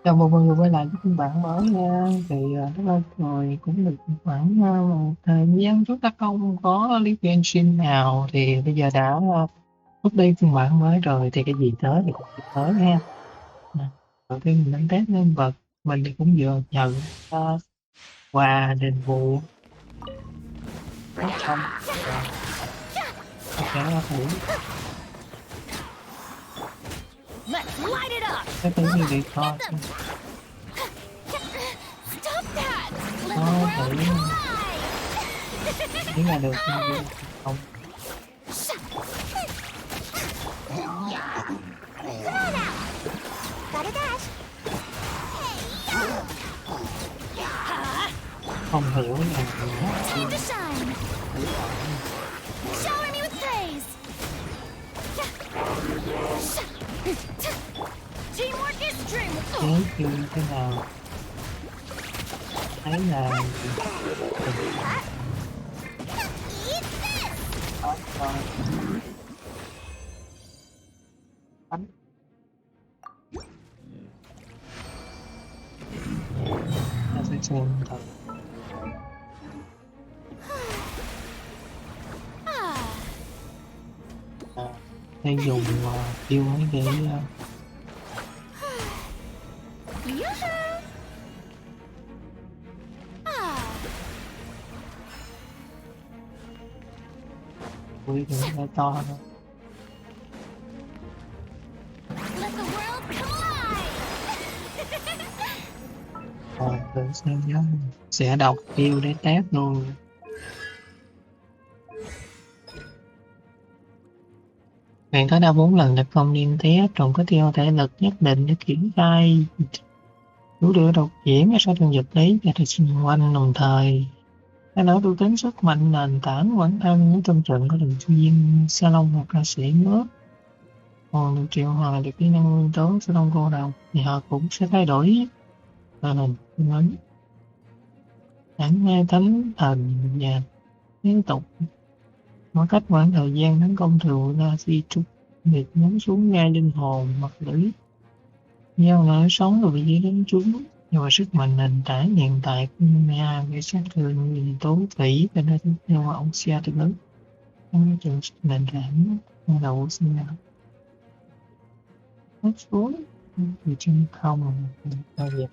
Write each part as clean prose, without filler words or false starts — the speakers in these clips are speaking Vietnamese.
Chào mừng mọi người quay lại với phiên bản mới nha. Rất lâu rồi cũng được khoảng một thời gian chúng ta không có clip Genshin nào, thì bây giờ đã up đi phiên bản mới rồi thì cái gì tới thì cũng tới nha. Nè, đầu tiên mình đánh test nhân vật, mình thì cũng vừa nhận quà đền bù test xong rồi, mình sẽ thử Let's light it up! cái thử đi việc coi xem Stop that! Let the có world thử collide! nghĩ là được hay không. Gotta dash! Không hiểu là Time to shine! Shower me with praise! Teamwork is strength! chế chưa như thế nào, thấy là Eat this! có bánh ta sẽ xem thật. Ah, À, hay dùng yêu ấy để yoo-hoo! Ah, quy đừng nó to hơn. let the world collide! Thử xem nhé, sẽ đọc yêu để test luôn. Bạn tối đa 4 lần đặc công liên tiếp, trồng có tiêu thể lực nhất định để triển khai đủ đưa độc diễn ở sau trường vật lý và thực xung quanh đồng thời thay đổi ưu tính sức mạnh nền tảng bản thân những trong trận có thành viên salon hoặc ca sĩ nước. Còn được triệu hồi được kỹ năng nguyên tố salon cô đồng thì họ cũng sẽ thay đổi hình lớn hẳn nghe thánh thần và liên tục mỗi cách khoảng thời gian tấn công thường là di trục việc nhắm xuống ngay linh hồn mặt lưỡi gieo nở sống rồi bị dí đến chúng nhưng mà sức mạnh nền tảng hiện tại của Mia gây sát thương nguyên tố thủy và nơi tiếp theo là ông xe từ lớn trong trường sức nền tảng ban đầu sinh ra hết xuống thì trên không là việc.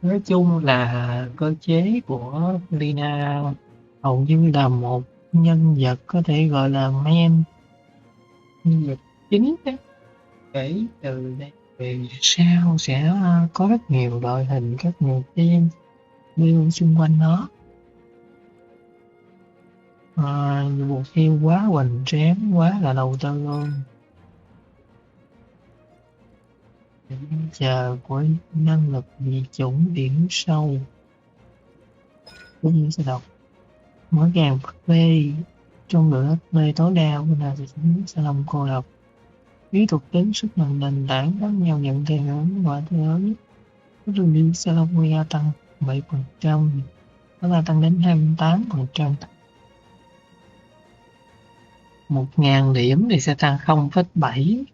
Nói chung là cơ chế của Lina hầu như là một nhân vật có thể gọi là main, nhân vật chính đấy. Kể từ đây về sau sẽ có rất nhiều đội hình, rất nhiều team build xung quanh nó. Bộ phim quá hoành tráng, quá là đầu tư luôn. Chờ của năng lực dị chủng biển sâu cũng sẽ đọc mỗi càng HP trong lượng HP tối đa của nào thì sẽ làm cô độc kỹ thuật tính sức mạnh nền tảng khác nhau nhận theo hướng ngoại thế giới. Có đường đi Salomia tăng 7%, đó là tăng đến 28%. 1.000 điểm thì sẽ tăng 0,7.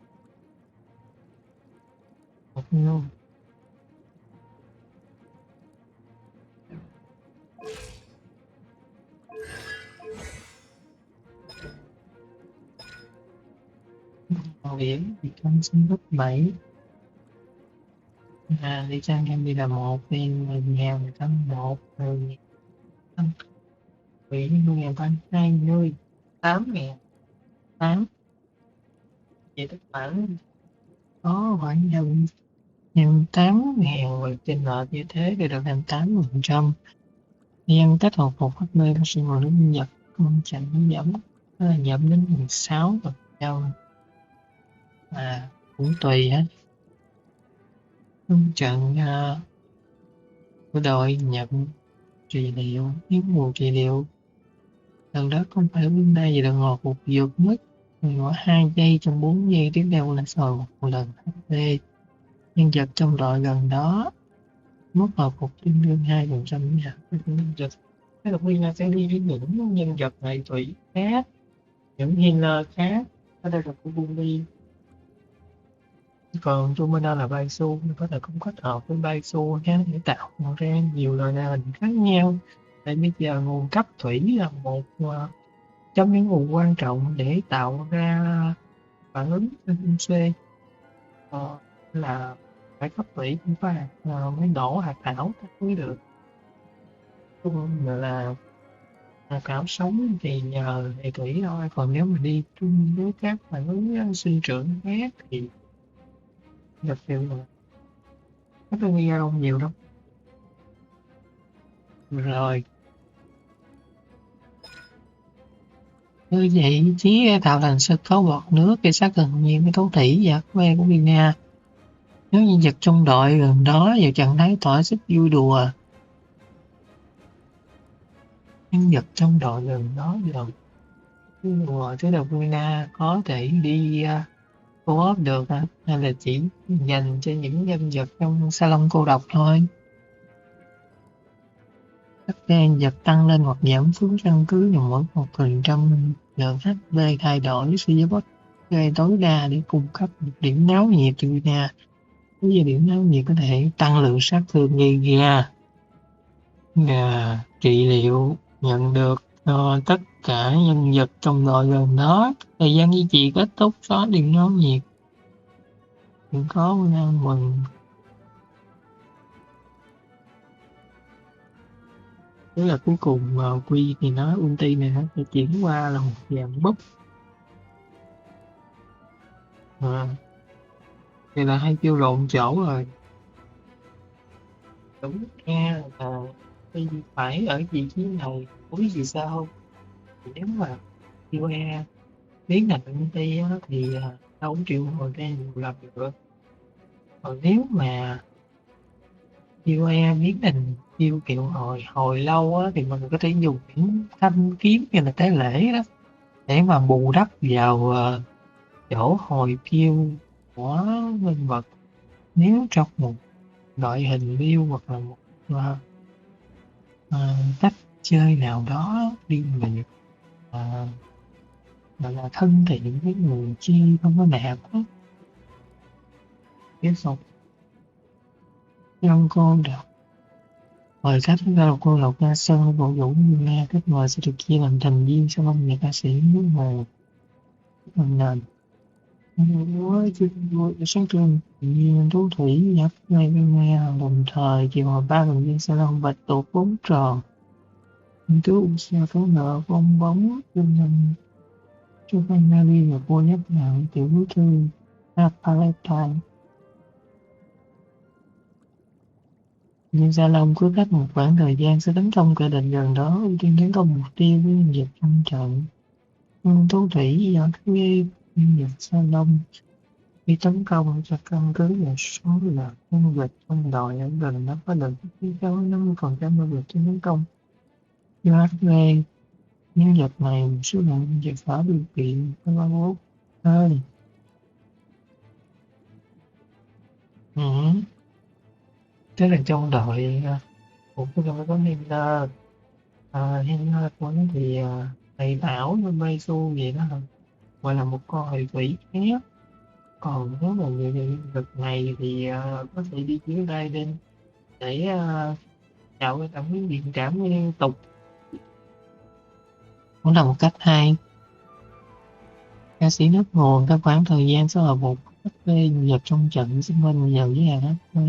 Điểm thì tăng 0,7. Đi sang em đi là 1 thì 10.000 thì tăng 1, 10.000 tăng 70.000 tăng 20, 8.000 8. Vậy tức khoảng có khoảng nhân 8.000 và trên lệch như thế thì được 28%. Nhân cách hồi phục HP bác sĩ vào đến Nhật con chạy nó giảm, nó là giảm đến 16%. Cũng tùy hết. Trận của đội nhận trị liệu, nếu nguồn trị liệu lần đó không phải bên đây thì đừng hồi phục vượt mức ngõ 2 giây trong 4 giây tiếp theo là sờ một lần HP. Nhân vật trong đội gần đó mức hồi phục tương đương 2% nha. Cái độc viên là sẽ đi với những nhân vật này thủy khác, những healer khác. Ở đây là của Bully Còn Tumena là bay su, có thể cũng kết hợp với bay su ha để tạo ra nhiều loại hình khác nhau. Tại bây giờ nguồn cấp thủy là một trong những nguồn quan trọng để tạo ra phản ứng C, là phải cấp thủy cũng phải mới đổ hạt thảo mới được. Chung là hạt thảo sống thì nhờ hệ thủy thôi, còn nếu mà đi chung với các phản ứng sinh trưởng khác thì thật sự là nó tôi nghĩ ra không nhiều đâu. Rồi như vậy chí tạo thành sự có bọt nước gây sát gần nhiều với tố thủy và que của Vina. Nếu nhân vật trong đội gần đó vào trạng thái tỏ sức vui đùa, nhân vật trong đội gần đó giờ vui đùa chứ đầu Vina có thể đi co-op được hả? Hay là chỉ dành cho những nhân vật trong salon cô độc thôi? Các nhân vật tăng lên hoặc giảm xuống căn cứ vào mỗi 1% lượng HP thay đổi so với boss gây tối đa để cung cấp một điểm náo nhiệt cho Vina. Cái gì điểm náo nhiệt có thể tăng lượng sát thương gây ra. Trị liệu nhận được cho tất cả nhân vật trong đội gần đó. Thời gian duy trì kết thúc xóa điểm náo nhiệt. Đừng có ăn mừng. Tức là cuối cùng quy thì nó ulti này nó sẽ chuyển qua là một dạng búp. Thì là hay kêu lộn chỗ rồi. Đúng ra là phải ở vị trí này cuối vì sao không? Nếu mà QE biến thành ulti á, thì đâu có chịu hồi ra nhiều lần được. Còn nếu mà QE biến thành chiêu kiểu hồi lâu á, thì mình có thể dùng những thanh kiếm như là tế lễ đó để mà bù đắp vào chỗ hồi kill của nhân vật. Nếu trong một đội hình build hoặc là một cách chơi nào đó đi về gọi là thân thiện với người chơi không có nạp á, tiếp tục trong cô đọc mời khách ra một cô lộc ra sân bộ vũ như nghe khách mời sẽ được chia làm thành viên sau âm nhạc ca sĩ nước ngoài làm nền với chuyên vui sáng trưng tự nhiên thú thủy nhắc ngay bên nghe đồng thời chiều hòa ba thành viên salon bạch tuộc bốn tròn nghiên cứu xe số nợ bong bóng chương trình cho fan Nari và cô nhắc lại tiểu bí thư Palestine. Nhưng Gia Long cứ cách một khoảng thời gian sẽ tấn công kẻ địch gần đó, ưu tiên tấn công mục tiêu với nhân vật trong trận. Tố thủy do cái nhân vật Gia Long khi tấn công cho căn cứ vào số lượng nhân vật trong đội ở gần đó có được chiến đấu 50% năng lực tấn công. Do HP nhân vật này số lượng nhân vật phải điều kiện có 31 hơn. Tức là trong đội cũng có Hinder, Hinder của nó thì thầy bảo như bay su vậy đó, gọi là một con huyền thủy khác. Còn nếu mà người nhân vật này thì có thể đi dưới đây lên để tạo cái cảm biến điện cảm liên tục, cũng là một cách hay. Ca sĩ nước nguồn các khoảng thời gian sau là một HP nhân vật trong trận xung quanh vào với hàng HP.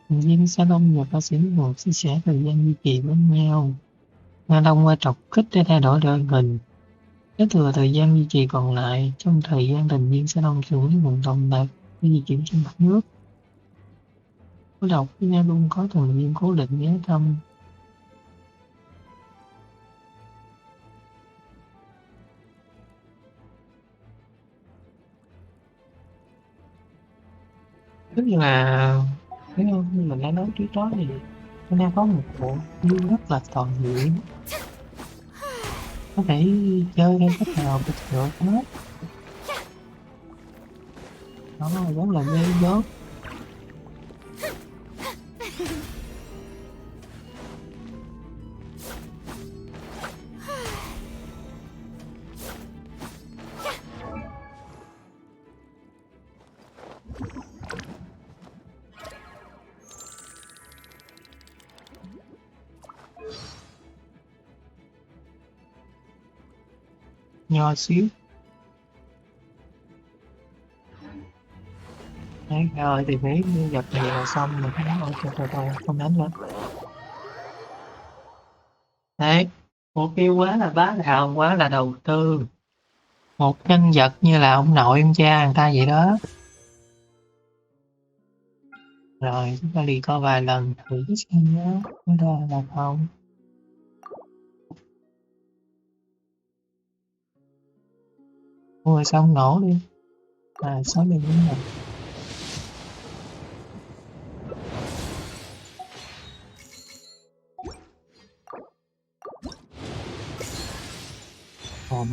Thành viên salon và ca sĩ nước nguồn chia sẻ thời gian duy trì với nhau. Nga Đông qua trọc kích để thay đổi đội hình. Kế thừa thời gian duy trì còn lại trong thời gian thành viên salon xử lý vận động đạt để di chuyển trên mặt nước. Cô đọc với Nga luôn có thành viên cố định ghé thăm. Tức là nếu như mình đã nói trước đó thì Nga có một bộ yêu rất là toàn diện, có thể chơi theo cách nào cũng được hết. Đó rất là ghê gớm. nho xíu. Đấy, rồi thì nếu như giật này là xong mình cũng ok thôi không đánh nữa. Đấy, một kêu quá là bá đạo, quá là đầu tư. Một nhân vật như là ông nội ông cha người ta vậy đó. Rồi chúng ta đi coi vài lần thử xem nhé, có ra là không. Ôi sao không nổ đi. À 60 đúng rồi. Ồ,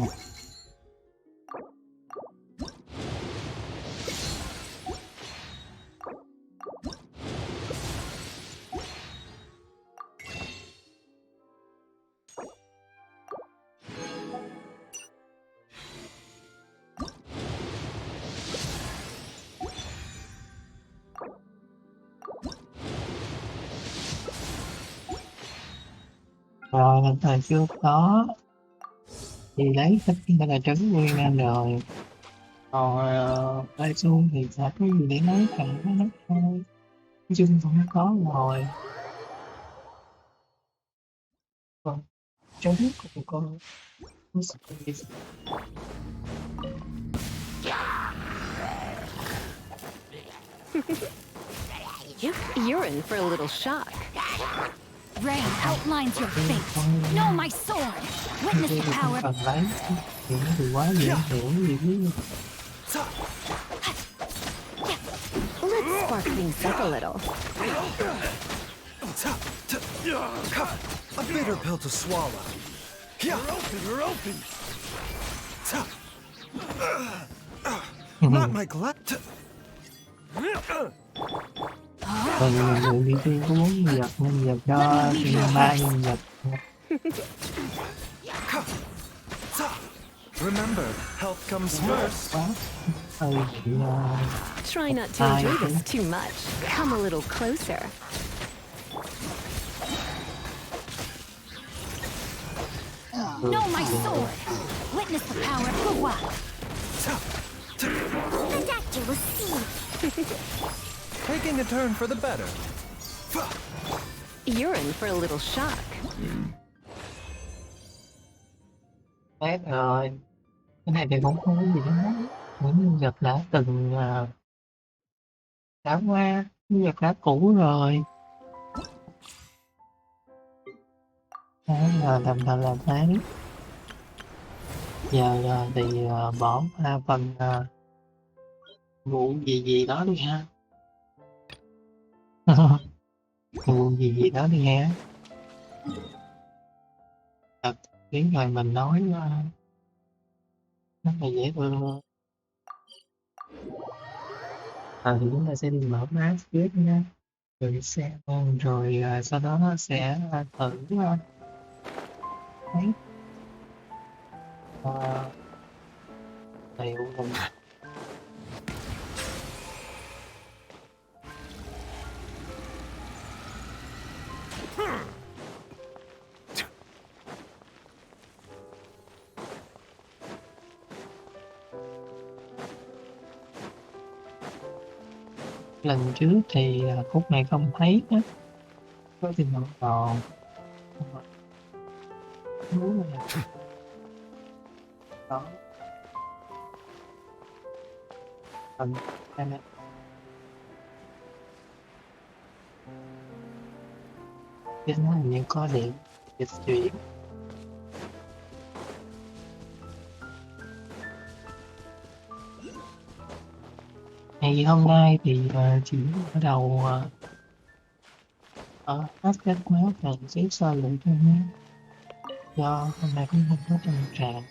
rồi lần thời chưa có thì lấy tất nhiên là trứng nguyên em rồi. Còn bay xu thì chả có gì để lấy cả nó thôi. Nói chung cũng có rồi. Còn trứng cũng có. You're in for a little shock. Rain outlines your fate. Know my sword. Witness the power. Cần lấy thì nó thì quá dễ hiểu gì chứ. Let's spark things up a little. A bitter pill to swallow. We're open. Not my glad. Người đi tiên có 4 nhân vật cho thì 3 nhân vật. Remember, health comes first. Quá hơi bị Try not to enjoy this too much. Come a little closer. Know my sword. Witness the power of quay. Ridiculous seed. Taking a turn for the better. You're in for a little shock. Hết rồi. Cái này thì cũng không có gì lắm. Những nhân vật đã từng đã qua, nhân vật đã cũ rồi. Đó là làm thế. Giờ thì bỏ qua phần vụ gì đó đi ha. Vụ gì đó đi ha. Thật tiếng rồi mình nói rất là dễ thương. Thì chúng ta sẽ đi mở map trước nha. Rồi xem rồi sau đó nó sẽ thử thấy liệu mình lần trước thì khúc này không thấy á, có thì vẫn còn muốn là đó phần đây nè. Cái nó hình như có điểm dịch chuyển. Ngày hôm nay thì chỉ bắt đầu ở hết các máu cần xếp sơ lượng thôi nhé. Do hôm nay cũng không có tâm trạng.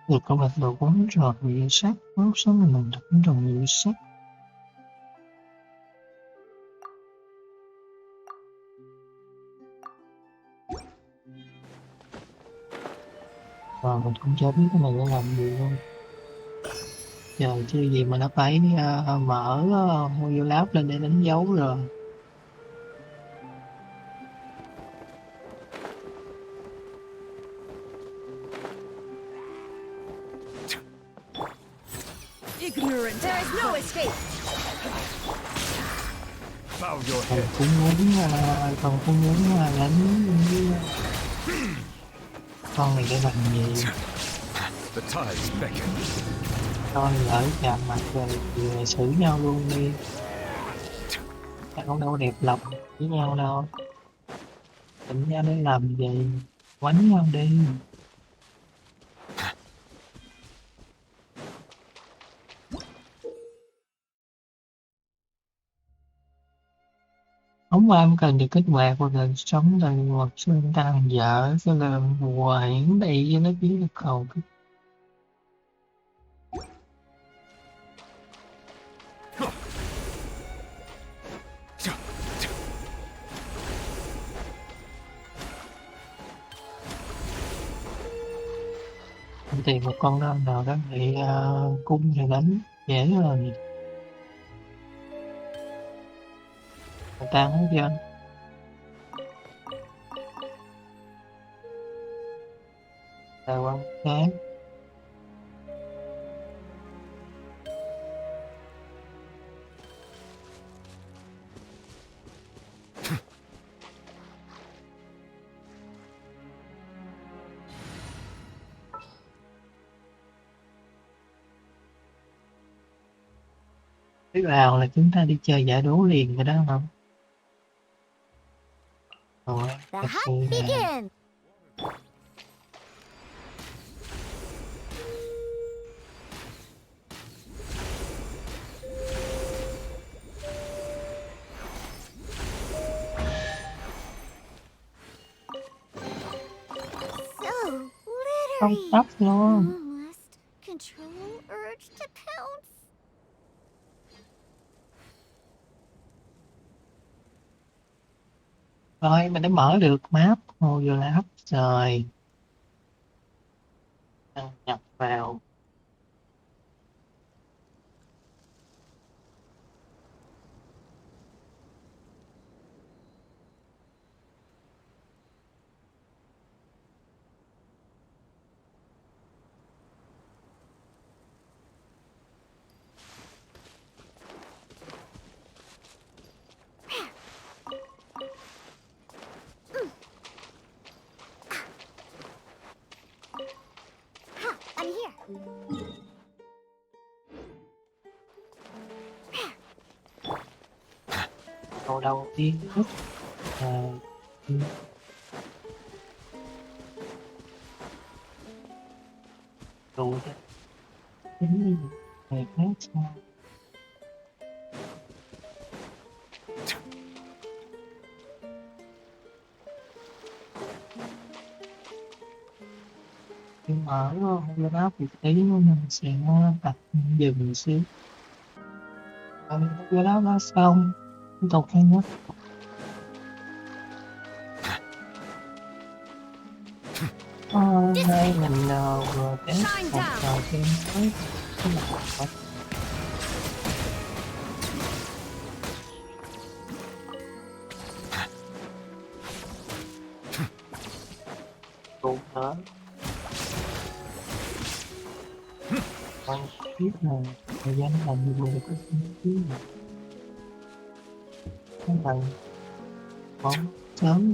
Được câu lạc bộ bóng tròn nhiều sắc, bóng sống là mình được bóng tròn nhiều sắc. Và mình cũng chưa biết cái này để làm gì luôn. Trời, chưa gì mà nó phải mở mobile lab lên để đánh dấu rồi. Ignorant. There is no escape. Bow your Thần head. cũng muốn đánh với con này để làm gì? The tides beckon. Thôi lỡ chạm mặt rồi thì xử nhau luôn đi. Đâu đẹp lòng với nhau đâu. Tỉnh nhau để làm gì? Quánh nhau đi. Ông em cần được kích hoạt hoặc là sống từ một xương tăng dở sẽ làm hoài đây cho nó biến được cầu. Tìm một con nào đó bị cung thì đánh dễ rồi. Người ta hết chưa? Rồi quan khác. Tiếp vào là chúng ta đi chơi giải đố liền rồi đó không? Rồi, The thật sự hunt là begins. So không glittery. tóc luôn. Almost controlling urge to pounce. Rồi, mình đã mở được map mobile app rồi. Đăng nhập vào. Ha, I'm here. Câu đầu tiên nhất là đủ cho chính người khác sao? Khi mở mobile app thì tí mình sẽ đặt dừng xíu. Mobile app đã xong. Tiếp tục hay nhất. Hôm nay mình vừa test một trò game mới. Đó là Thật. Cụ thể quan biết là thời gian làm nhiệm vụ có xin chứ là các bạn bóng sớm.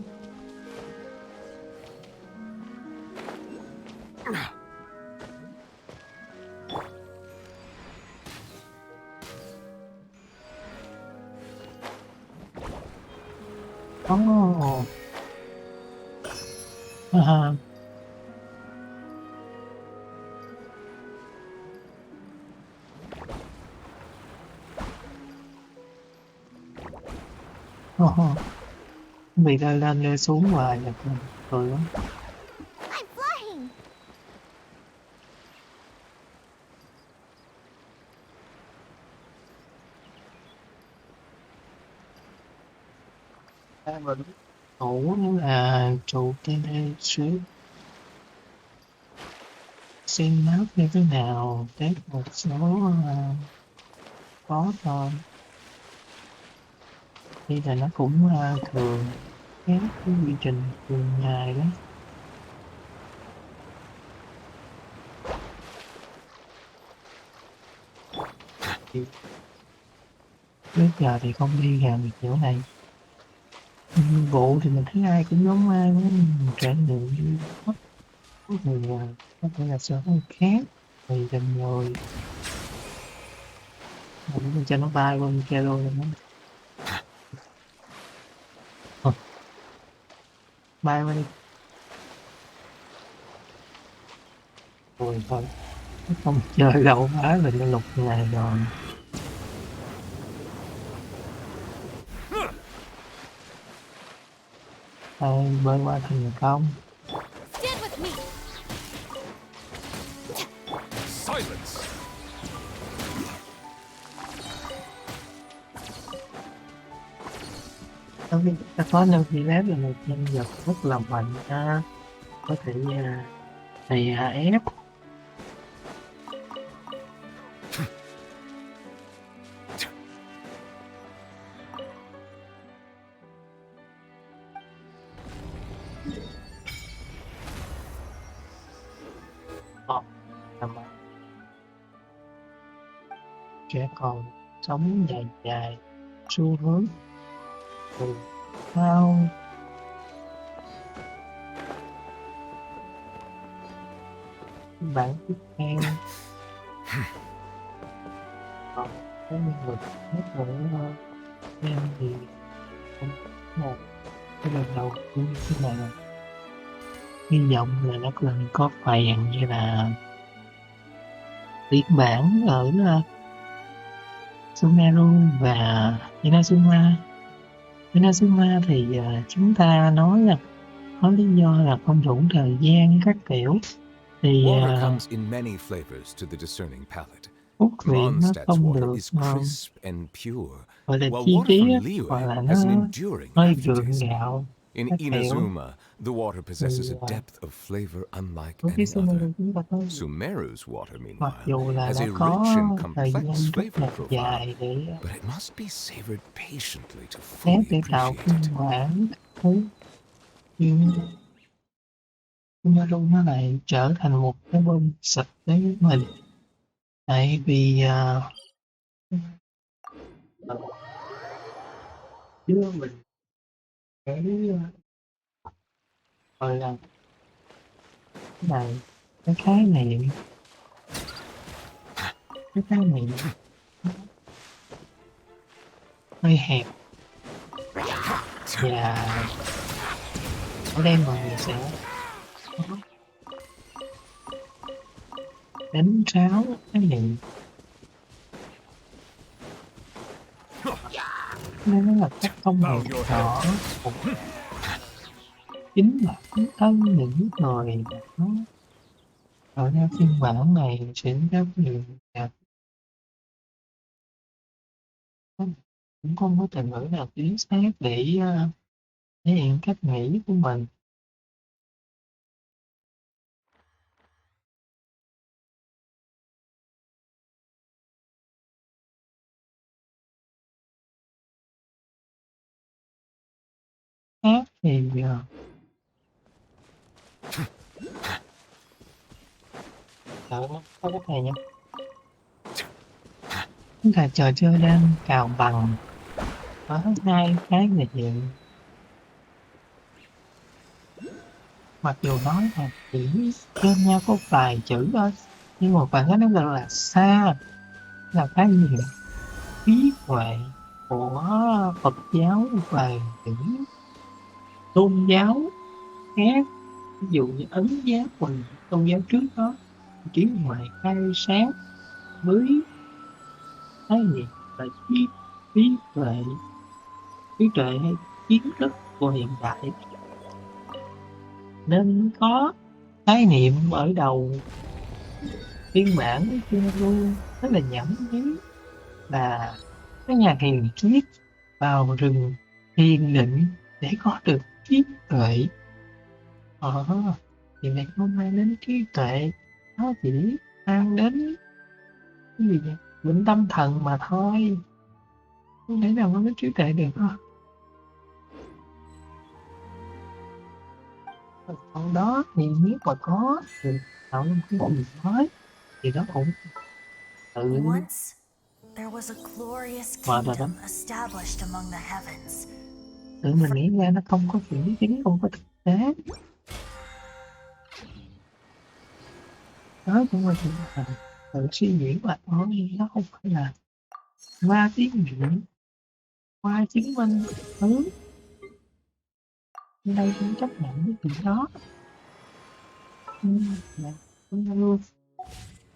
Oh. Ha. Oh. Bị lên lên xuống hoài là cười lắm. I'm flying. Ta vẫn ngủ là trụ tê tê xíu. xem nó như thế nào, test một số có thôi. Đây là nó cũng thường các cái quy trình thường ngày đó. Trước giờ thì không đi vào được chỗ này. Vụ thì mình thấy ai cũng giống ai, mình trải nghiệm như hết. Có người có thể là sở thích khác, tùy từng người. Mình cho nó bay qua bên kia luôn rồi nó bay qua đi. Rồi thôi, nó không chơi đâu quá mình đã lục ngày rồi. Thôi bơi qua thành công. Stand with me. Silence! Đối với ta có Nautilus là một nhân vật rất là mạnh, có thể đẩy ép. Tầm trẻ còn sống dài dài, xu hướng từ sau. Bản tiếp theo còn cái nhân vật nhất ở em thì không một cái lần đầu tiên như thế này, hy vọng là nó cần có phèn như là phiên bản ở Sumeru và Inazuma. Inazuma thì chúng ta nói là có lý do là không đủ thời gian các kiểu, thì Water comes in many flavors to the discerning palate. cốt truyện nó Mondstadt's không water được is crisp and pure, gọi là while chi water tiết from á, hoặc Liyue là has an nó enduring hơi gượng aftertaste. gạo In các kiểu. Inazuma, the water Thì possesses a depth of flavor unlike đối với any other. Sumeru chúng ta có Sumeru's water, mặc meanwhile, dù là has a đã rich có and thời complex gian rất flavor là profile, dài để but it must be savored patiently to test fully để tạo appreciate phiên it. bản thứ, nhưng Sumeru nó lại trở thành một cái bom xịt đối với mình, tại vì đưa mình cái gọi là cái này, cái khái niệm cái khái niệm hơi hẹp, và ở đây mọi người sẽ đánh tráo khái niệm, nên nó là các công Bow việc your head. nhỏ của chính bản thân những người mà nó ở ra phiên bản này sẽ rất nhiều và cũng không có từ ngữ nào chính xác để thể hiện cách nghĩ của mình. Khác thì đợi nó có cái này nha, chúng ta trò chơi đang cào bằng có hai cái niệm, mặc dù nói là chỉ trên nhau có vài chữ thôi, nhưng mà bạn thấy nó rất là xa, là cái niệm trí tuệ của Phật giáo và những tôn giáo khác, ví dụ như Ấn giáo và những tôn giáo trước đó, chỉ ngoài khai sáng với khái niệm là trí tuệ, trí tuệ hay kiến thức của hiện đại, nên có khái niệm ở đầu phiên bản kia luôn rất là nhẩm nhí, là các nhà hiền triết vào rừng thiền định để có được trí tuệ. Thì này không mang đến trí tuệ nó chỉ mang đến cái gì vậy? Vĩnh tâm thần mà thôi, không thể nào nó trí tuệ được thôi. Sau đó thì nếu mà có thì tạo nên cái gì mới thì nó cũng tự Once there was a glorious mà rồi đó, kingdom established among the heavens. tự mình nghĩ ra nó không có kiểm chứng, không có thực tế. Đó cũng là chuyện là tự suy diễn mà thôi, nó không phải là qua tiếng nghiệm, qua chứng minh thứ. Đây cũng chấp nhận cái chuyện đó. Là luôn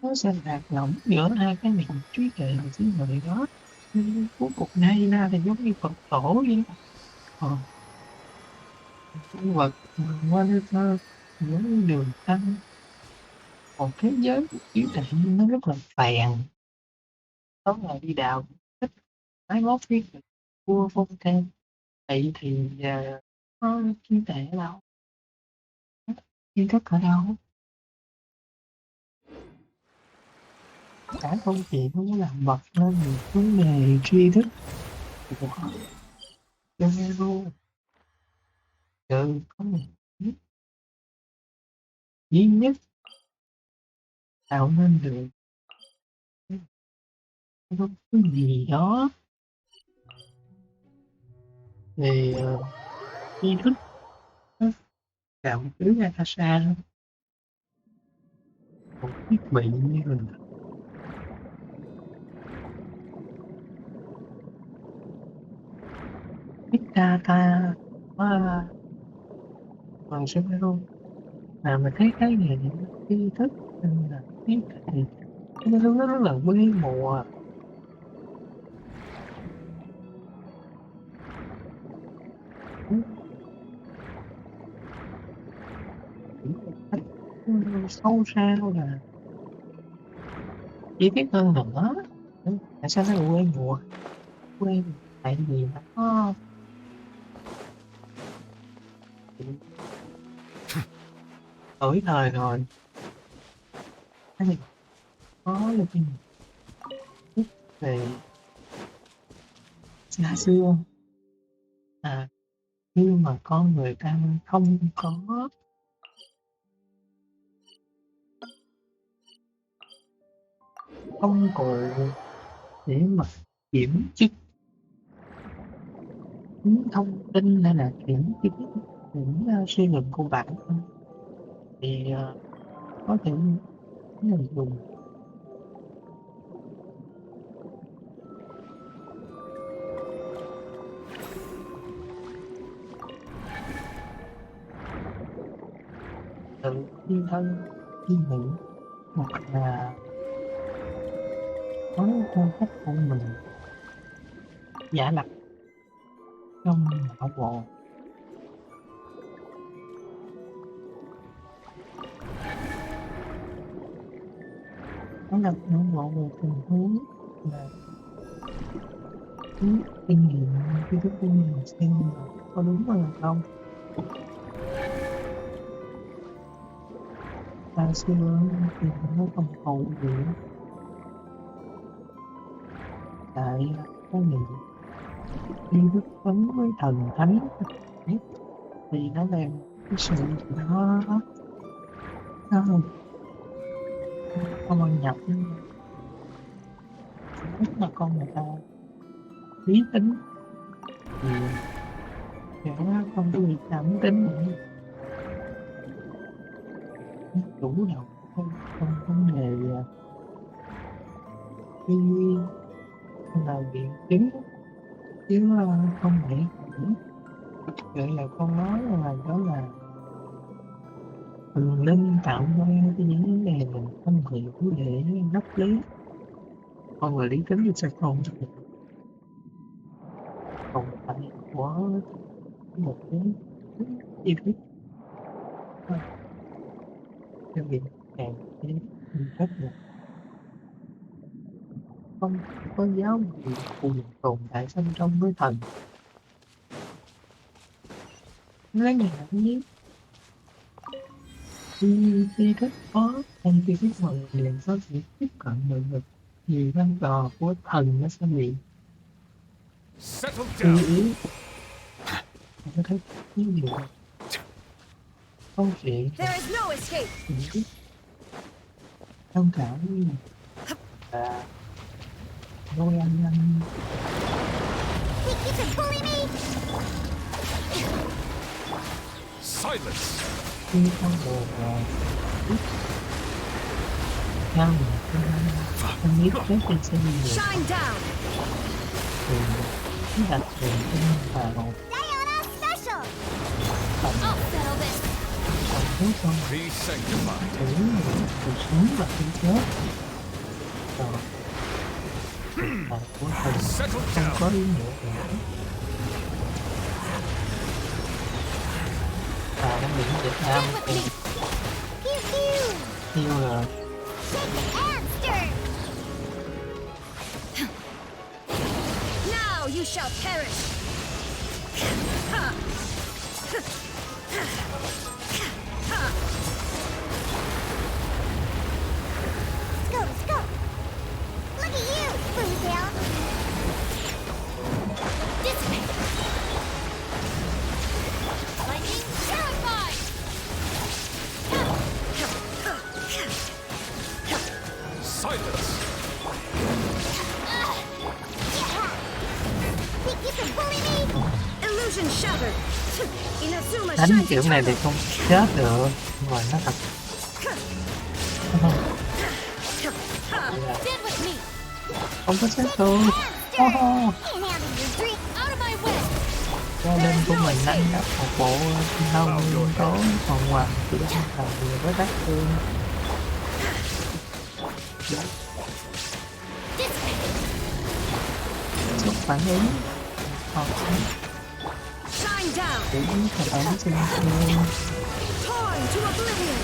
nó sẽ lạc lõng giữa hai cái niềm trí tuệ và trí tuệ đó. Nhưng cuối cùng nay ra thì giống như Phật tổ vậy. Nhân vật qua đây thơ giống như đường tăng, một thế giới của trí tuệ nhưng nó rất là phèn. Đó là đi đào thích máy móc thiết bị vua phong thêm vậy thì có trí tuệ ở đâu, tri thức ở đâu. Cả câu chuyện nó làm bật lên một vấn đề tri thức của cho nghe luôn. Trừ có một thứ duy nhất tạo nên được cái gì đó về tri thức, nó cảm cứ Natasha một thiết bị như là biết ta còn sẽ luôn mà mình thấy cái này những tri thức nên là biết thì cái thứ nó rất là quê mùa. Sâu xa là chi tiết hơn nữa. Tại sao nó là quê mùa? Quê tại vì nó đổi thời rồi. Cái gì có là cái gì về xa xưa khi mà con người ta không có công cụ để mà kiểm chứng thông tin hay là kiểm chứng những suy luận của bản thân thì có thể người dùng tự thiên thân suy nghĩ hoặc là nói theo cách của mình giả lập trong não bộ. Nó lập não bộ về tình huống là cái kinh nghiệm kiến thức của mình xem là có đúng hay là không. Ta xưa thì nó không hậu viện tại có những đi đức vấn với thần thánh thì nó làm cái sự nó không ăn nhập lúc mà con người ta lý tính thì sẽ không có bị cảm tính nữa, chủ động không vấn đề tư duy hay là biện chứng chứ không thể gọi là con nói là đó là thần linh tạo ra cái những vấn đề mình không hiểu để đắp lý. Con người lý tính thì sẽ không tồn tại của một cái chi tiết theo việc càng cái rất là không có giáo gì cùng tồn tại song song với thần. Lấy nhà không biết Khi kết khó hay khi kết mọi liền có thể tiếp cận được được nhiều vai trò của thần nó sẽ bị Settle suy down. yếu. Bạn có thấy những điều câu chuyện There is no escape. tình tiết thông cảm như là đôi anh Think you can bully me? Silence. khi trong buồn rồi biết nhau anh biết rất trên xe nhiều Shine down. thường cái đặt tiền vào Diana special! tầm I'll settle this! tầm thuốc con Be sanctified. xử cuộc sống và kinh chết rồi và của thần Settle không down. có ý nghĩa nữa và nó bị Việt Nam Stand with thì me! Pew pew! yêu là Shake and stir! Now you shall perish. Let's go, let's go! Look at you, Spoontail! Dissipate! Lightning terrified! Silence. Think you can bully me? Illusion shattered. Inazuma đánh shines kiểu này thì eternal. không chết được nhưng mà nó thật không Stand with me! không có chết được. And having your drink out of my way! Gia đình của mình đánh đập một bộ nông tối còn hoàng thì đang thờ với các thương chút phản ứng hoặc Shine down. cũng phản ứng sinh thương Torn to oblivion.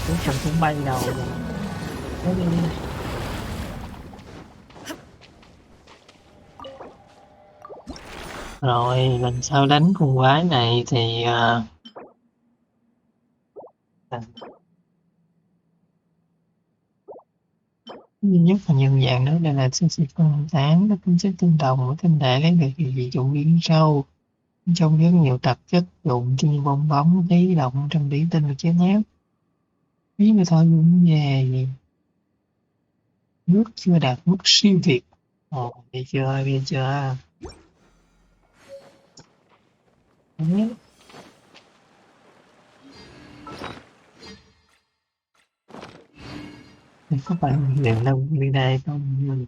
cũng phần cũng bay đầu rồi nó đi rồi lần sau đánh con quái này thì duy nhất là nhân dạng đó đây là sự phân tán nó tính chất tương đồng với tinh thể lấy được vị dụng biến sâu trong rất nhiều tạp chất dụng như bong bóng khí động trong thủy tinh và chế nép ví như thôi cũng về gì nước chưa đạt mức siêu việt bây giờ Đấy. Thì có phải liệu đâu đi đây không mình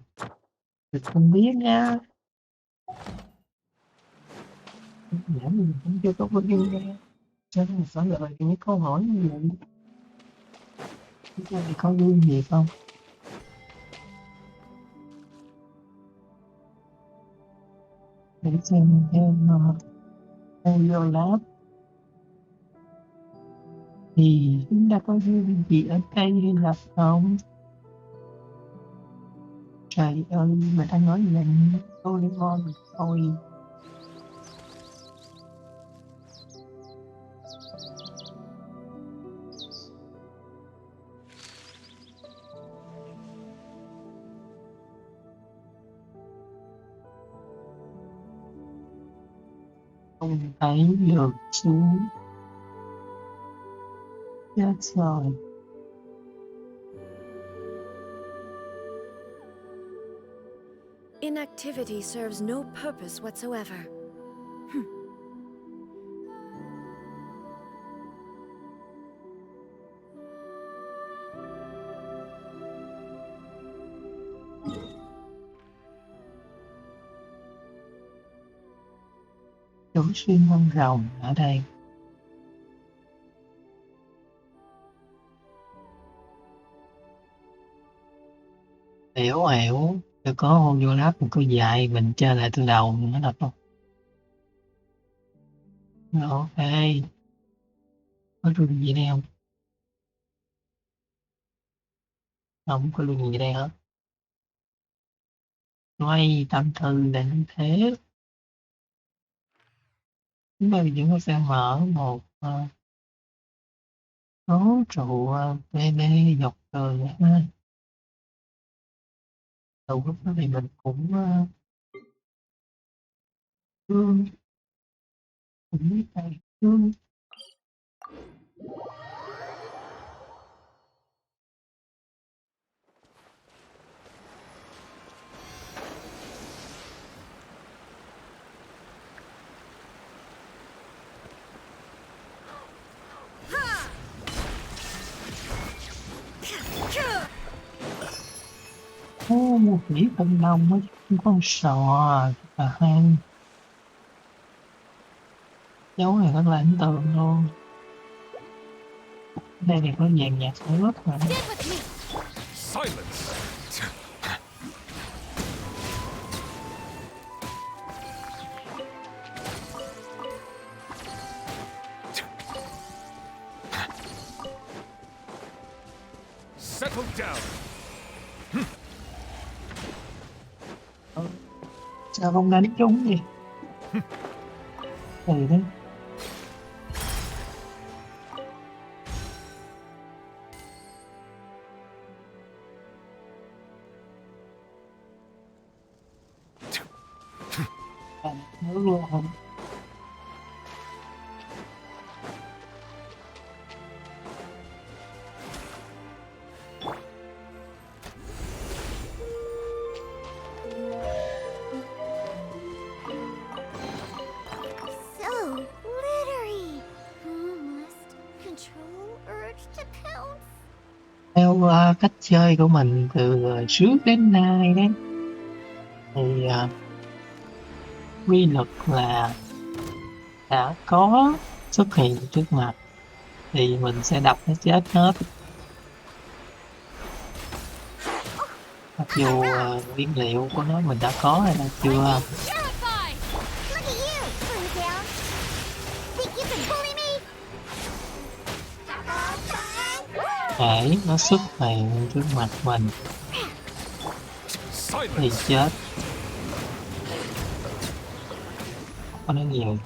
không biết nha giảm mình cũng chưa có bao nhiêu nghe cho nên phải lời những câu hỏi như vậy chúng ta thì có vui gì không để xem em audio lab thì chúng ta có vui gì ở đây hay là không trời ơi mình đang nói gì vậy tôi ngon thôi không thấy được xuống chết rồi Inactivity serves no purpose whatsoever. Chú xuyên con rồng ở đây hiểu hiểu tôi có audio lab một câu dài mình chơi lại từ đầu nó thật không rồi, ok có rung gì đây không không có rung gì đây hả quay tâm tư là như thế chúng ta vẫn có sẽ mở một số trụ BD dọc đường ha. Đầu lúc đó thì mình cũng thương cũng biết tay thương. Một chỉ thanh long với con sò và hai dấu này rất là ấn tượng luôn. Đây thì có dàn nhạc nước mà. Stand with me. Silence. Settle down. Sao không đánh trúng gì? Ừ đấy. Nước luôn không? So glittery. Must control urge to pounce. Theo cách chơi của mình từ trước đến nay đấy thì quy luật là đã có xuất hiện trước mặt thì mình sẽ đập nó chết hết, mặc dù nguyên liệu của nó mình đã có hay là chưa. Terrified. Look at you. Put it down. Think you can bully me? Để nó xuất hiện trước mặt mình thì Silence. chết. Có nói nhiều.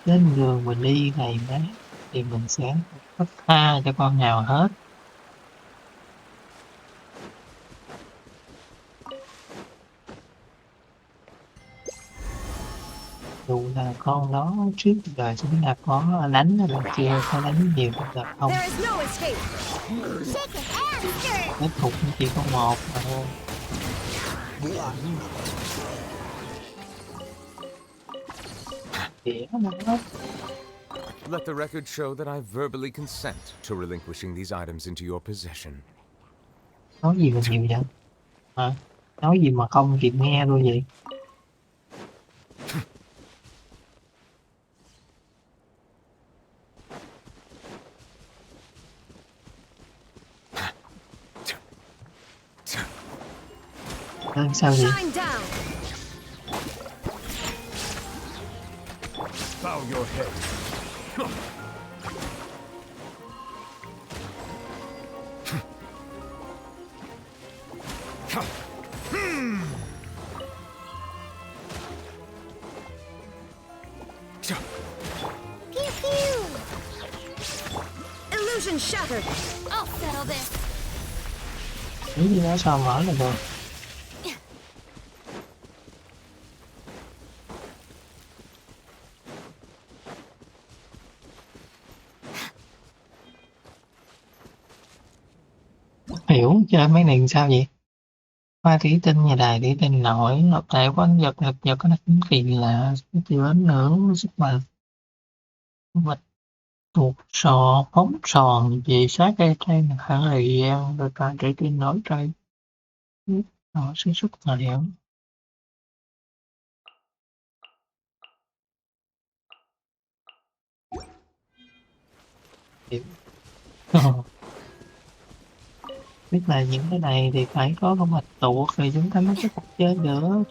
Trên đường mình đi này đấy thì mình sẽ không tha cho con nào hết, dù là con đó trước giờ chúng ta có đánh hay là chưa có đánh nhiều được không. There is no escape. Shake it and stir. Kết cục nó chỉ có một mà thôi. Đĩa nó Let the record show that I verbally consent to relinquishing these items into your possession. nói gì mà nhiều vậy hả? Nói gì mà không kịp nghe luôn vậy? Sao vậy? Shine down. Bow your head. Pew pew. Illusion shattered. I'll settle this. Nghĩ gì đó sao mở là được. Hiểu chơi mấy này sao vậy? Hoa thủy tinh nhà đài thủy tinh nổi hợp thể quán vật thực vật có đặc tính kỳ lạ chịu ảnh hưởng sức mạnh vật tuột sò phóng sòn vì sát cây cây một khoảng thời gian rồi toàn trái tim nổi cây nó sẽ xuất hiện. Hiểu. Biết là những cái này thì phải có con mạch tuột thì chúng ta mới có cuộc chơi được,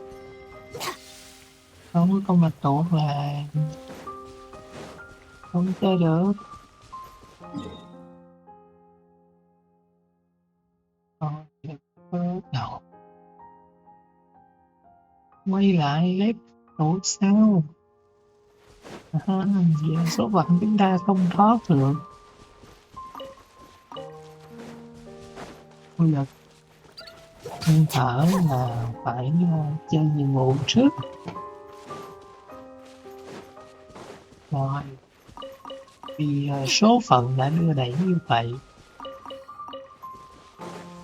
không có con mạch tuột là không chơi được. Đầu quay lại lép tuột sao Vậy là số phận chúng ta không thoát được. Bây giờ hơi thở là phải chơi nhiệm vụ trước. Rồi, vì số phận đã đưa đẩy như vậy,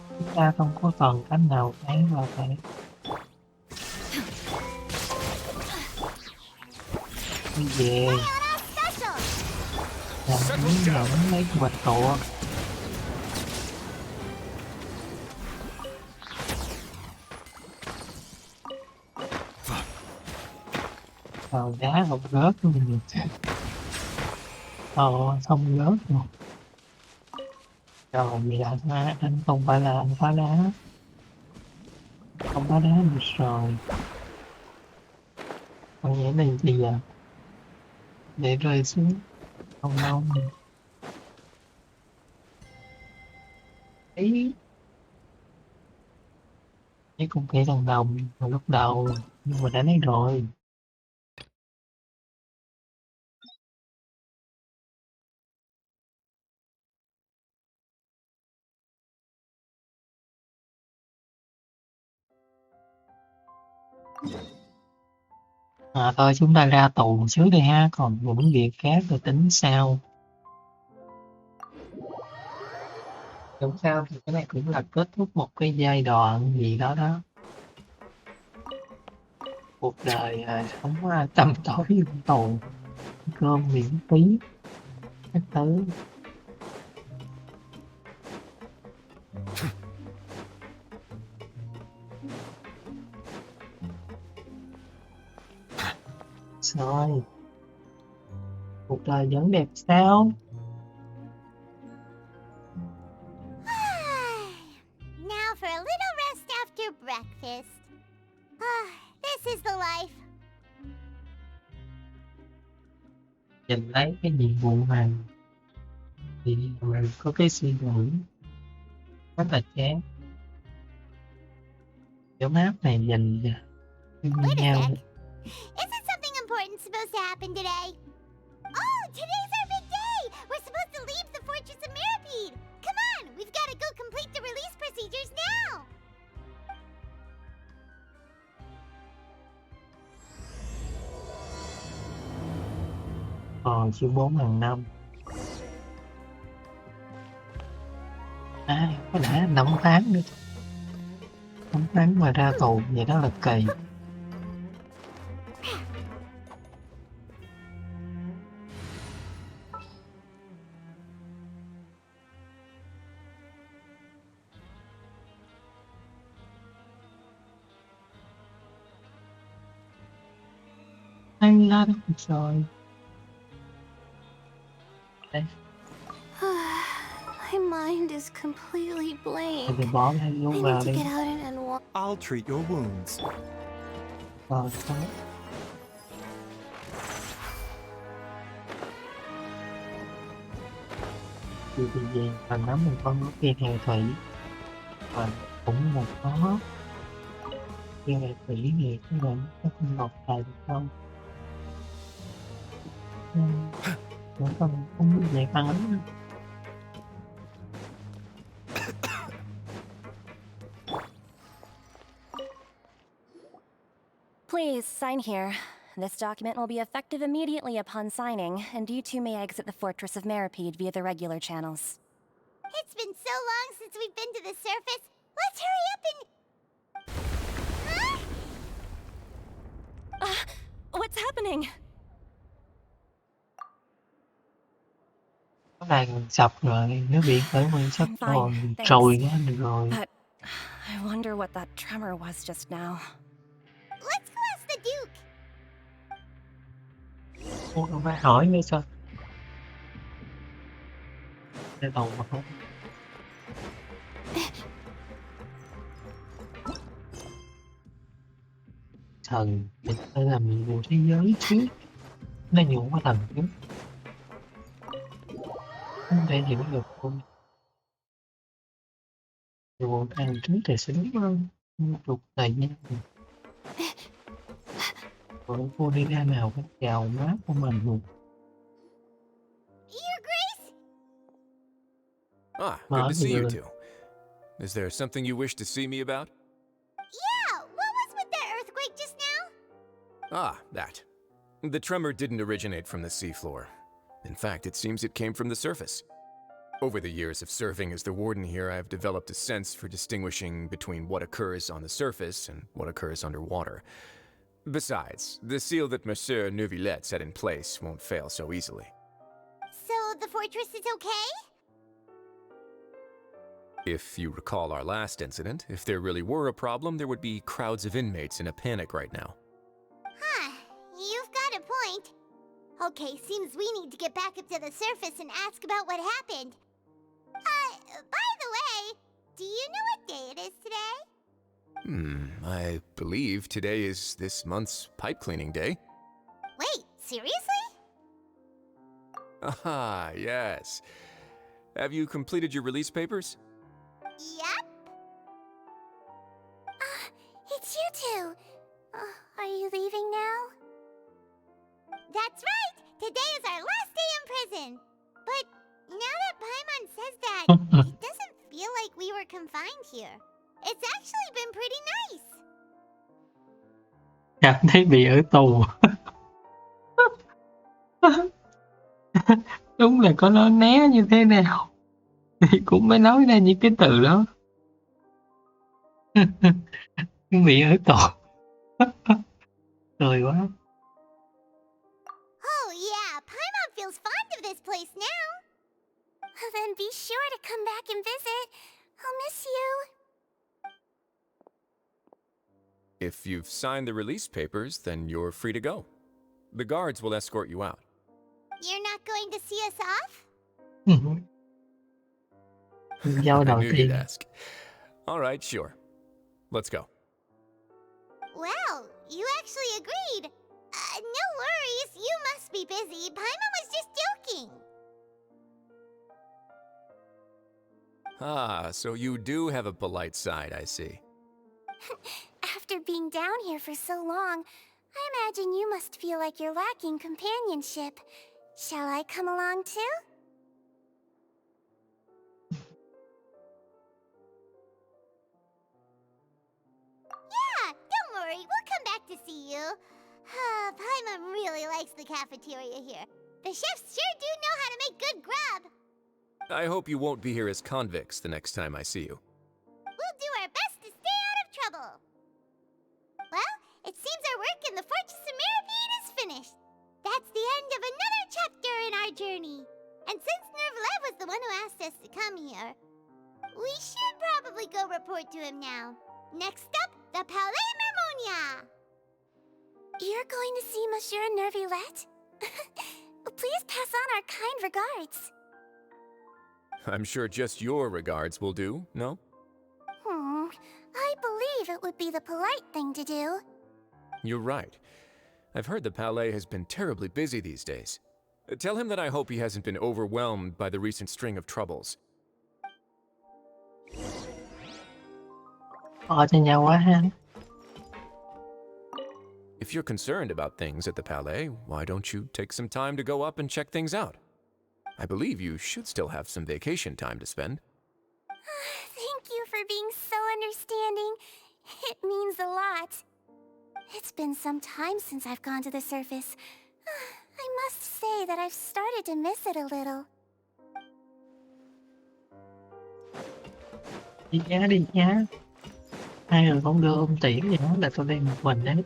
chúng ta không có còn cách nào khác là phải đi về làm hướng dẫn lấy bạch tuộc. Vào đá không rớt của mình. Không rớt rồi. Rồi vậy là anh không phải là anh phá đá, không phá đá được rồi. Còn nghĩa này thì giờ để rơi xuống không đâu. Ý cái cũng phải đồng đồng từ lúc đầu nhưng mà đã lấy rồi. Thôi chúng ta ra tù trước đi ha, còn những việc khác rồi tính sau. Đúng sao thì cái này cũng là kết thúc một cái giai đoạn gì đó đó. Cuộc đời sống tăm tối vũng tù, cơm miễn phí các thứ. Rồi cuộc đời vẫn đẹp sao? Now for a little rest after breakfast. This is the life. Nhìn lấy cái nhiệm vụ này thì mình có cái suy nghĩ rất là chán. Cái map này nhìn như Wait a nhau. sec. Isn't something important supposed to happen today? Oh, today's our big day! We're supposed to leave the Fortress of Mirapede! Come on, we've got to go complete the release procedures now! Còn chương 4.000 năm. Có lẽ 5 tháng nữa. 5 tháng mà ra tù vậy đó là kỳ. Anh la được rồi. Đây, My mind is completely blank. thì bỏ hai I luôn need vào to đi. get out and walk. I'll treat your wounds. Rồi thôi. Vì gì mà nắm một con nước kia hề thủy và cũng một có kia hề thủy thì có thể có con ngọc tài được không? Vẫn còn không biết về phản ứng. Please, sign here. This document will be effective immediately upon signing, and you two may exit the Fortress of Mirapede via the regular channels. It's been so long since we've been to the surface. Let's hurry up and... Huh? What's happening? Cái này sập rồi, nước biển tới nguyên sắp Fine, rồi, thanks. trồi nó được rồi. But I wonder what that tremor was just now. Let's go ask the Duke. Ủa, không phải hỏi nữa sao? Để đầu mà không. Thần, mình phải làm nhiệm vụ thế giới trước. Nó nhủ qua thần trước. Không thể hiểu được không? Nhiệm vụ thần trước thì sẽ đúng hơn. Trục thời gian. Rồi cô đi ra nào phải chào má của mình luôn. Your Grace? Ah, good Mở to thì see you lên. two. Is there something you wish to see me about? Yeah, what was with that earthquake just now? Ah, that. The tremor didn't originate from the seafloor. In fact, it seems it came from the surface. Over the years of serving as the warden here, I've developed a sense for distinguishing between what occurs on the surface and what occurs underwater. Besides, the seal that Monsieur Neuvillette set in place won't fail so easily. So the fortress is okay? If you recall our last incident, if there really were a problem, there would be crowds of inmates in a panic right now. Huh, you've got a point. Okay, seems we need to get back up to the surface and ask about what happened. By the way, do you know what day it is today? I believe today is this month's pipe cleaning day. Wait, seriously? Ah, yes. Have you completed your release papers? Yep. It's you two. Are you leaving now? That's right! Today is our last day in prison! But now that Paimon says that, it doesn't feel like we were confined here. It's actually been pretty nice. Cảm thấy bị ở tù. Đúng là có nói né như thế nào thì cũng mới nói ra những cái từ đó. Bị ở tù. Cười quá. Oh yeah, Paimon feels fond of this place now. Then be sure to come back and visit. I'll miss you. If you've signed the release papers, then you're free to go. The guards will escort you out. You're not going to see us off? Dâu I đầu knew you'd tiên. ask. All right, sure. Let's go. Well, you actually agreed. No worries, you must be busy. Paimon was just joking. Ah, so you do have a polite side, I see. After being down here for so long, I imagine you must feel like you're lacking companionship. Shall I come along too? Yeah, don't worry, we'll come back to see you. Paimon really likes the cafeteria here. The chefs sure do know how to make good grub. I hope you won't be here as convicts the next time I see you. We'll do our best to stay out of trouble. Well, it seems our work in the Fortress of Mirapede is finished. That's the end of another chapter in our journey. And since Neuvillette was the one who asked us to come here, we should probably go report to him now. Next up, the Palais Mermonia. You're going to see Monsieur Neuvillette? Please pass on our kind regards. I'm sure just your regards will do, no? I believe it would be the polite thing to do. You're right. I've heard the Palais has been terribly busy these days. Tell him that I hope he hasn't been overwhelmed by the recent string of troubles. Họ cho nhau quá ha. If you're concerned about things at the Palais, why don't you take some time to go up and check things out? I believe you should still have some vacation time to spend. Thank you for being so understanding. It means a lot. It's been some time since I've gone to the surface. I must say that I've started to miss it a little. Đi nhá. Hai người không đưa ôm tiễn gì đó là tôi đi một mình đấy.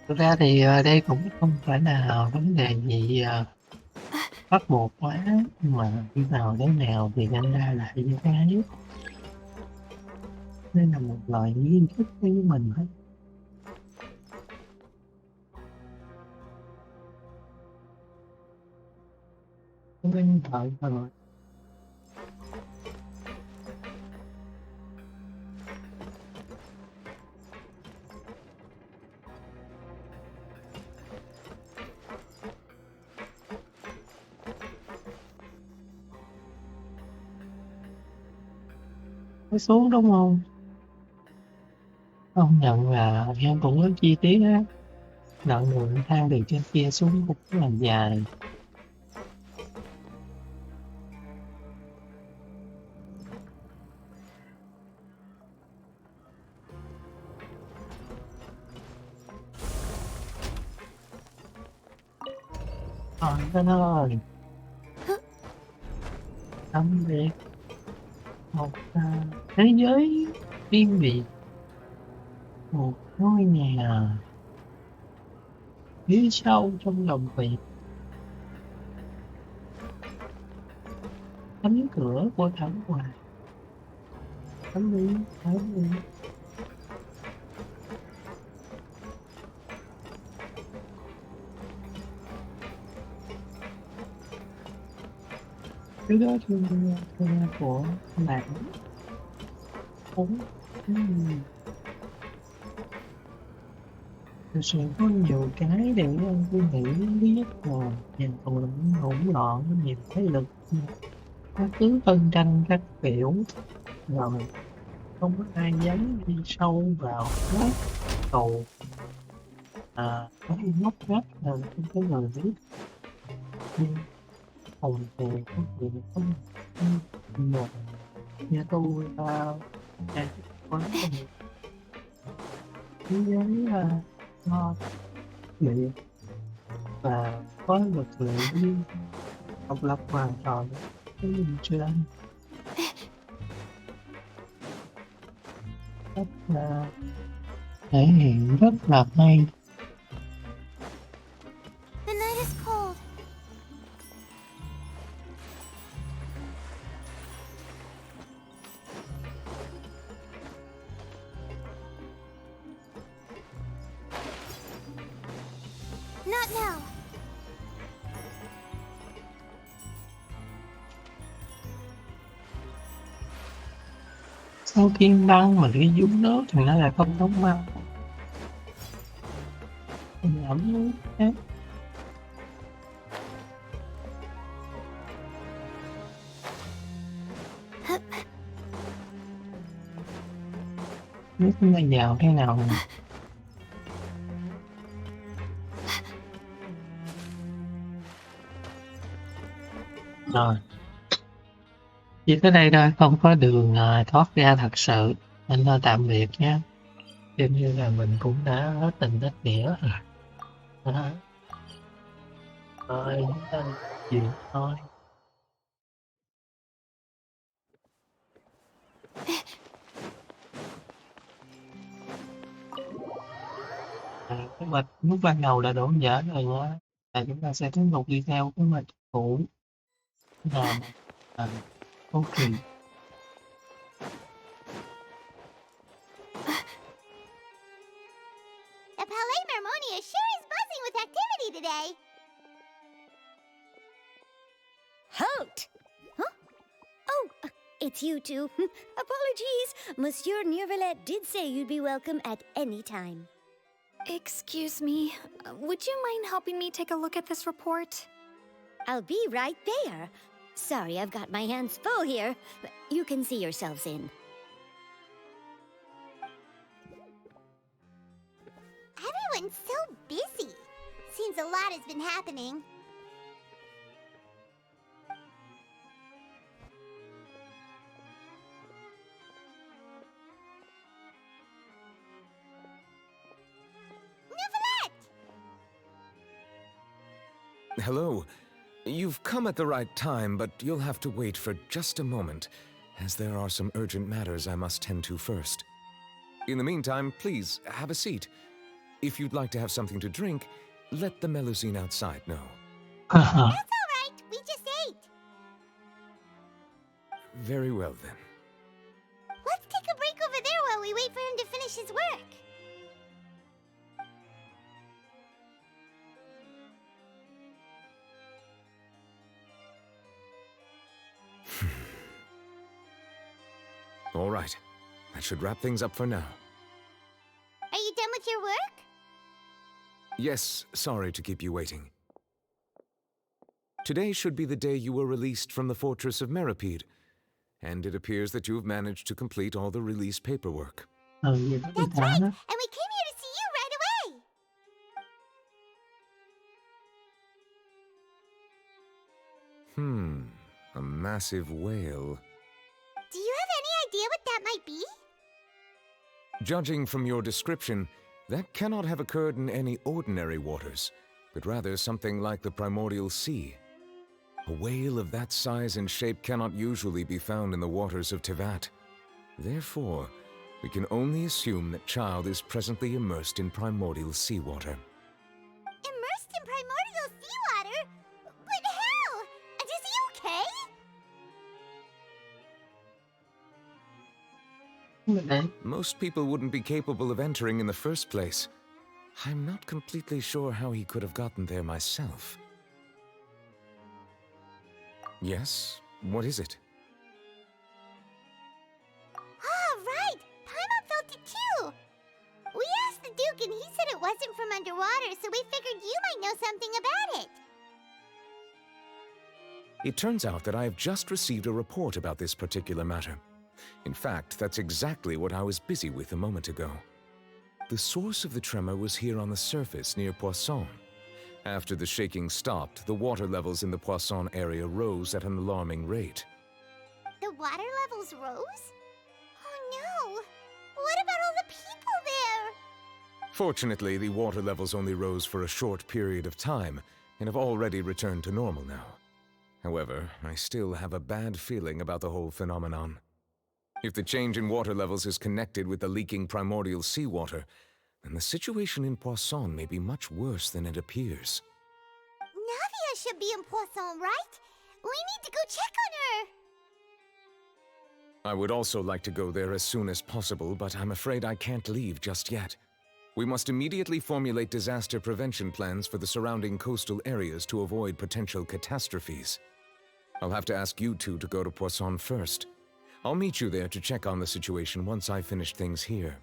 Thực ra thì đây cũng không phải là vấn đề gì bắt buộc quá, nhưng mà khi nào thế nào thì anh ra lại như thế. Đây là một lời nghiêm túc với mình hết. Bên thời rồi mới xuống đúng không? Công nhận là em cũng rất chi tiết á. Đoạn đường thang từ trên kia xuống cũng rất là dài. Trời đất ơi, tạm biệt một thế giới riêng biệt, một ngôi nhà phía sâu trong lòng Việt, cánh cửa của thảm họa. Thám đi, thám đi. Cái đó thương của bạn cũng thực sự có nhiều cái để tôi nghĩ biết là nhà tù là hỗn loạn, nhiều thế lực, các thứ phân tranh các kiểu, rồi không có ai dám đi sâu vào hết cầu, có ngóc ngách là không có người biết. Nhưng hồng thì có chuyện không một nhà tù là nhà có một thế giới lo liệu và có lực lượng riêng độc lập hoàn toàn với mình trên cách thể hiện rất là hay. The night is cold. Not now. Sau khi băng mà đi xuống nước thì nó lại không đóng băng, giảm nước hết. Nước nó vào thế nào nè. Rồi, chỉ tới đây thôi, không có đường thoát ra thật sự, nên thôi tạm biệt nhé. Xem như là mình cũng đã hết tình hết nghĩa rồi. Đó. Thôi, chúng ta chuyện thôi. Cái mạch lúc ban đầu là đổ dở rồi nhá. Chúng ta sẽ tiếp tục đi theo cái mạch cũ là câu chuyện. The Palais Mermonia sure is buzzing with activity today. Halt! Huh? Oh, it's you two. Apologies. Monsieur Neuvillette did say you'd be welcome at any time. Excuse me, would you mind helping me take a look at this report? I'll be right there. Sorry, I've got my hands full here. You can see yourselves in. Everyone's so busy. Seems a lot has been happening. Neuvillette! Hello. You've come at the right time, but you'll have to wait for just a moment, as there are some urgent matters I must tend to first. In the meantime, please, have a seat. If you'd like to have something to drink, let the Melusine outside know. That's all right. We just ate. Very well then. Let's take a break over there while we wait for him to finish his work. All right. That should wrap things up for now. Are you done with your work? Yes, sorry to keep you waiting. Today should be the day you were released from the Fortress of Meripede, and it appears that you've managed to complete all the release paperwork. Vậy đó That's đã right, đó. and we came here to see you right away. A massive whale. Do you have any idea what that might be? Judging from your description, that cannot have occurred in any ordinary waters, but rather something like the primordial sea. A whale of that size and shape cannot usually be found in the waters of Tevat. Therefore, we can only assume that Child is presently immersed in primordial seawater. Immersed in primordial seawater? But how? And is he okay? Đấy. Most people wouldn't be capable of entering in the first place. I'm not completely sure how he could have gotten there myself. Yes? What is it? Ah, right! Paimon felt it too! We asked the Duke and he said it wasn't from underwater, so we figured you might know something about it. It turns out that I have just received a report about this particular matter. In fact, that's exactly what I was busy with a moment ago. The source of the tremor was here on the surface near Poisson. After the shaking stopped, the water levels in the Poisson area rose at an alarming rate. The water levels rose? Oh no! What about all the people there? Fortunately, the water levels only rose for a short period of time and have already returned to normal now. However, I still have a bad feeling about the whole phenomenon. If the change in water levels is connected with the leaking primordial seawater, then the situation in Poisson may be much worse than it appears. Navia should be in Poisson, right? We need to go check on her! I would also like to go there as soon as possible, but I'm afraid I can't leave just yet. We must immediately formulate disaster prevention plans for the surrounding coastal areas to avoid potential catastrophes. I'll have to ask you two to go to Poisson first. I'll meet you there to check on the situation once I've finished things here.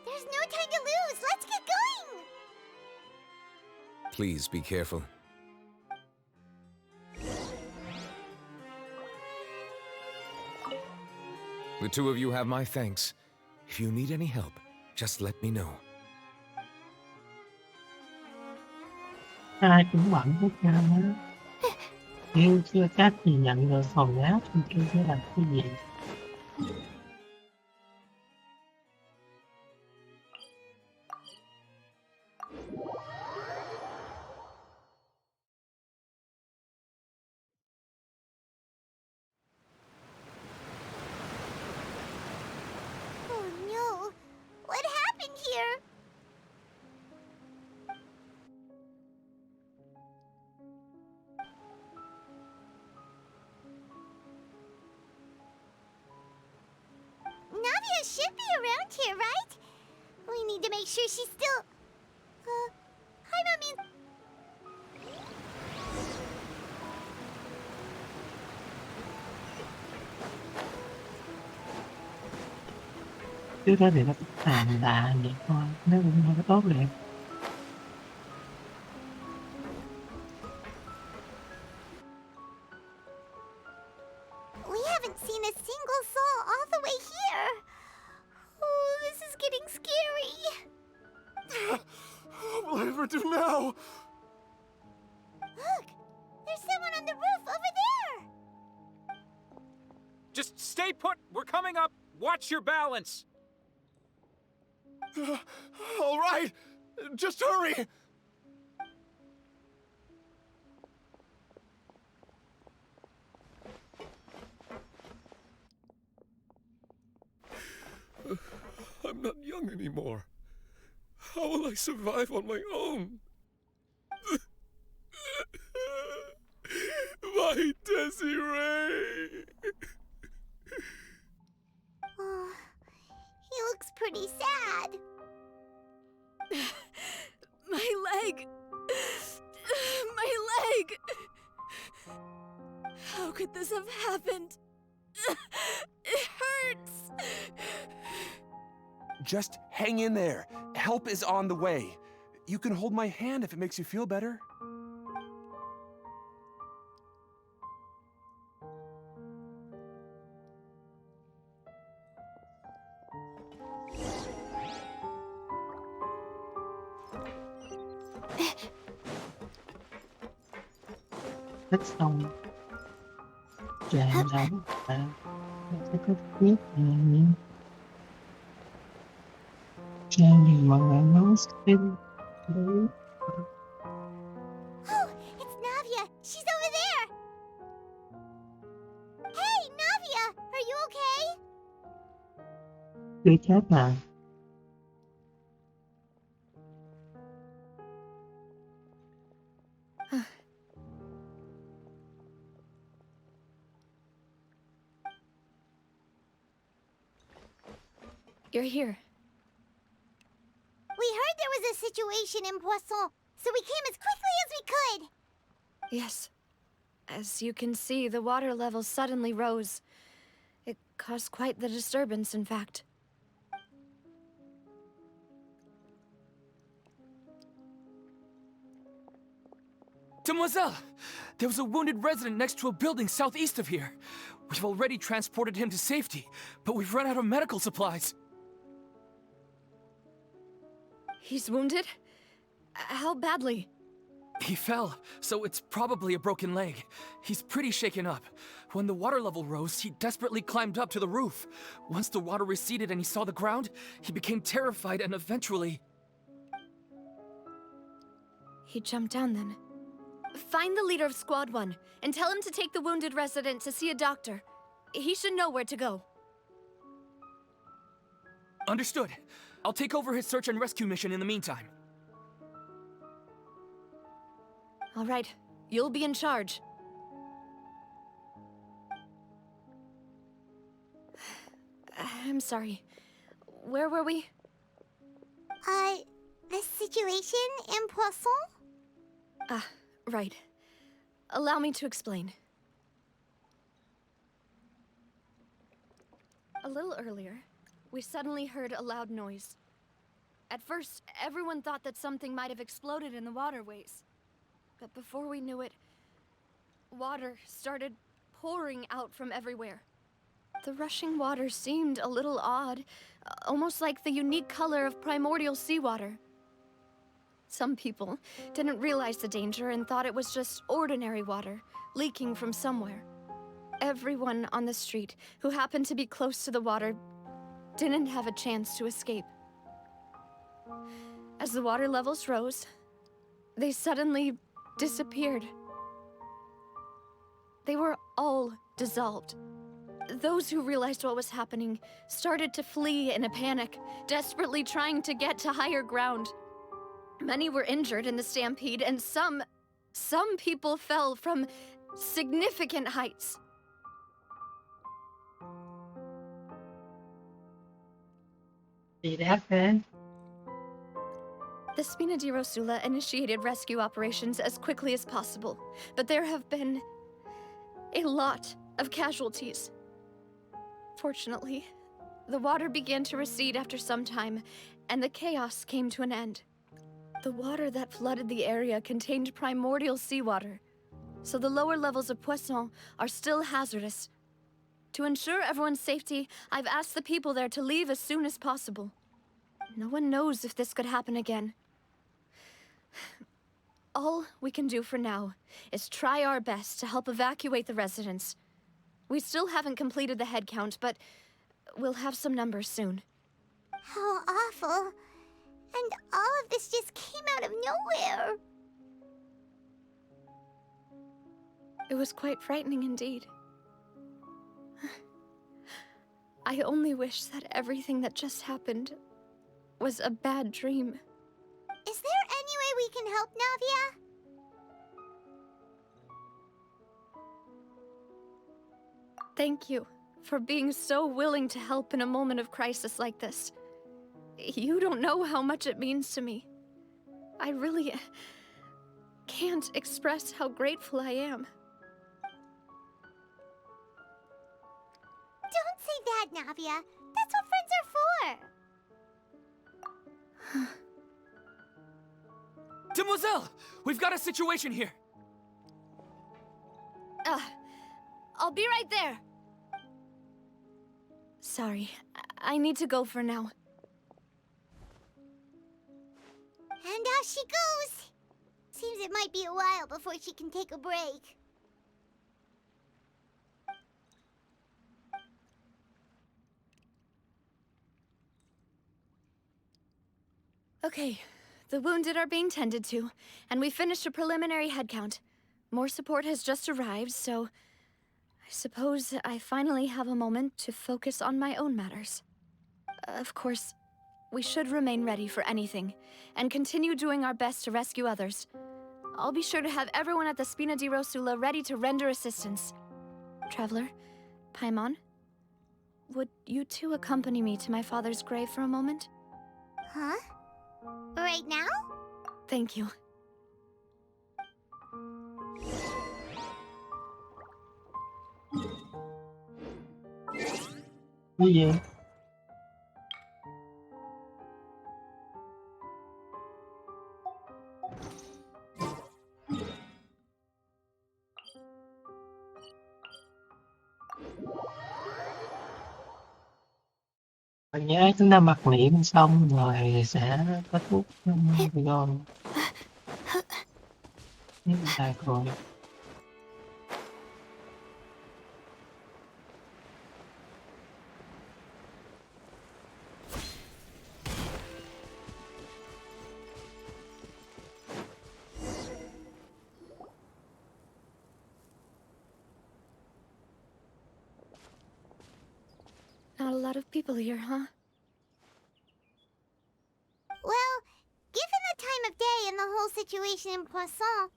There's no time to lose! Let's get going! Please be careful. The two of you have my thanks. If you need any help, just let me know. Ai cũng bận hết trơn á. Yêu chưa chắc gì nhận được phòng áo thì kia sẽ làm cái gì. Oh no! What happened here? Navia should be around here, right? We need to make sure she's still... I mean... Chứ thế thì nó cũng tàn tạ vậy thôi. Nó cũng không có tốt đẹp. We haven't seen a single soul all the way here. Oh, this is getting scary. What will I ever do now? Look, there's someone on the roof over there. Just stay put! We're coming up! Watch your balance! All right, just hurry. I'm not young anymore. How will I survive on my own? My Desiree! Oh, he looks pretty sad. My leg! My leg! How could this have happened? It hurts! Just hang in there. Help is on the way. You can hold my hand if it makes you feel better. Thích xong chạm ra và sẽ có biết trang thì mọi người nói skin đấy Oh, it's Navia. She's over there. Hey, Navia, are you okay? chưa chết mà You're here. We heard there was a situation in Poisson, so we came as quickly as we could. Yes. As you can see, the water level suddenly rose. It caused quite the disturbance, in fact. Demoiselle! There was a wounded resident next to a building southeast of here. We've already transported him to safety, but we've run out of medical supplies. He's wounded? How badly? He fell, so it's probably a broken leg. He's pretty shaken up. When the water level rose, he desperately climbed up to the roof. Once the water receded and he saw the ground, he became terrified and eventually... He jumped down then. Find the leader of Squad 1 and tell him to take the wounded resident to see a doctor. He should know where to go. Understood. I'll take over his search and rescue mission in the meantime. All right, you'll be in charge. I'm sorry. Where were we? The situation in Poisson? Ah, right. Allow me to explain. A little earlier, we suddenly heard a loud noise. At first, everyone thought that something might have exploded in the waterways. But before we knew it, water started pouring out from everywhere. The rushing water seemed a little odd, almost like the unique color of primordial seawater. Some people didn't realize the danger and thought it was just ordinary water leaking from somewhere. Everyone on the street who happened to be close to the water didn't have a chance to escape. As the water levels rose, they suddenly disappeared. They were all dissolved. Those who realized what was happening started to flee in a panic, desperately trying to get to higher ground. Many were injured in the stampede, and some people fell from significant heights. Gì đáp thế The Spina di Rosula initiated rescue operations as quickly as possible, but there have been a lot of casualties. Fortunately, the water began to recede after some time, and the chaos came to an end. The water that flooded the area contained primordial seawater, so the lower levels of Poisson are still hazardous. To ensure everyone's safety, I've asked the people there to leave as soon as possible. No one knows if this could happen again. All we can do for now is try our best to help evacuate the residents. We still haven't completed the head count, but we'll have some numbers soon. How awful. And all of this just came out of nowhere. It was quite frightening indeed. I only wish that everything that just happened was a bad dream. Is there any way we can help, Navia? Thank you for being so willing to help in a moment of crisis like this. You don't know how much it means to me. I really can't express how grateful I am. Don't say that, Navia. That's what friends are for. Demoiselle! We've got a situation here! I'll be right there. Sorry, I need to go for now. And off she goes. Seems it might be a while before she can take a break. Okay, the wounded are being tended to, and we finished a preliminary head count. More support has just arrived, so I suppose I finally have a moment to focus on my own matters. Of course, we should remain ready for anything, and continue doing our best to rescue others. I'll be sure to have everyone at the Spina di Rosula ready to render assistance. Traveler, Paimon, would you two accompany me to my father's grave for a moment? Huh? Right now? Thank you. Cái gì? Bạn nhớ chúng ta mặc niệm xong rồi sẽ kết thúc video. Nếu là rồi. Not a lot of people here, huh? Well, given the time of day and the whole situation in Poisson,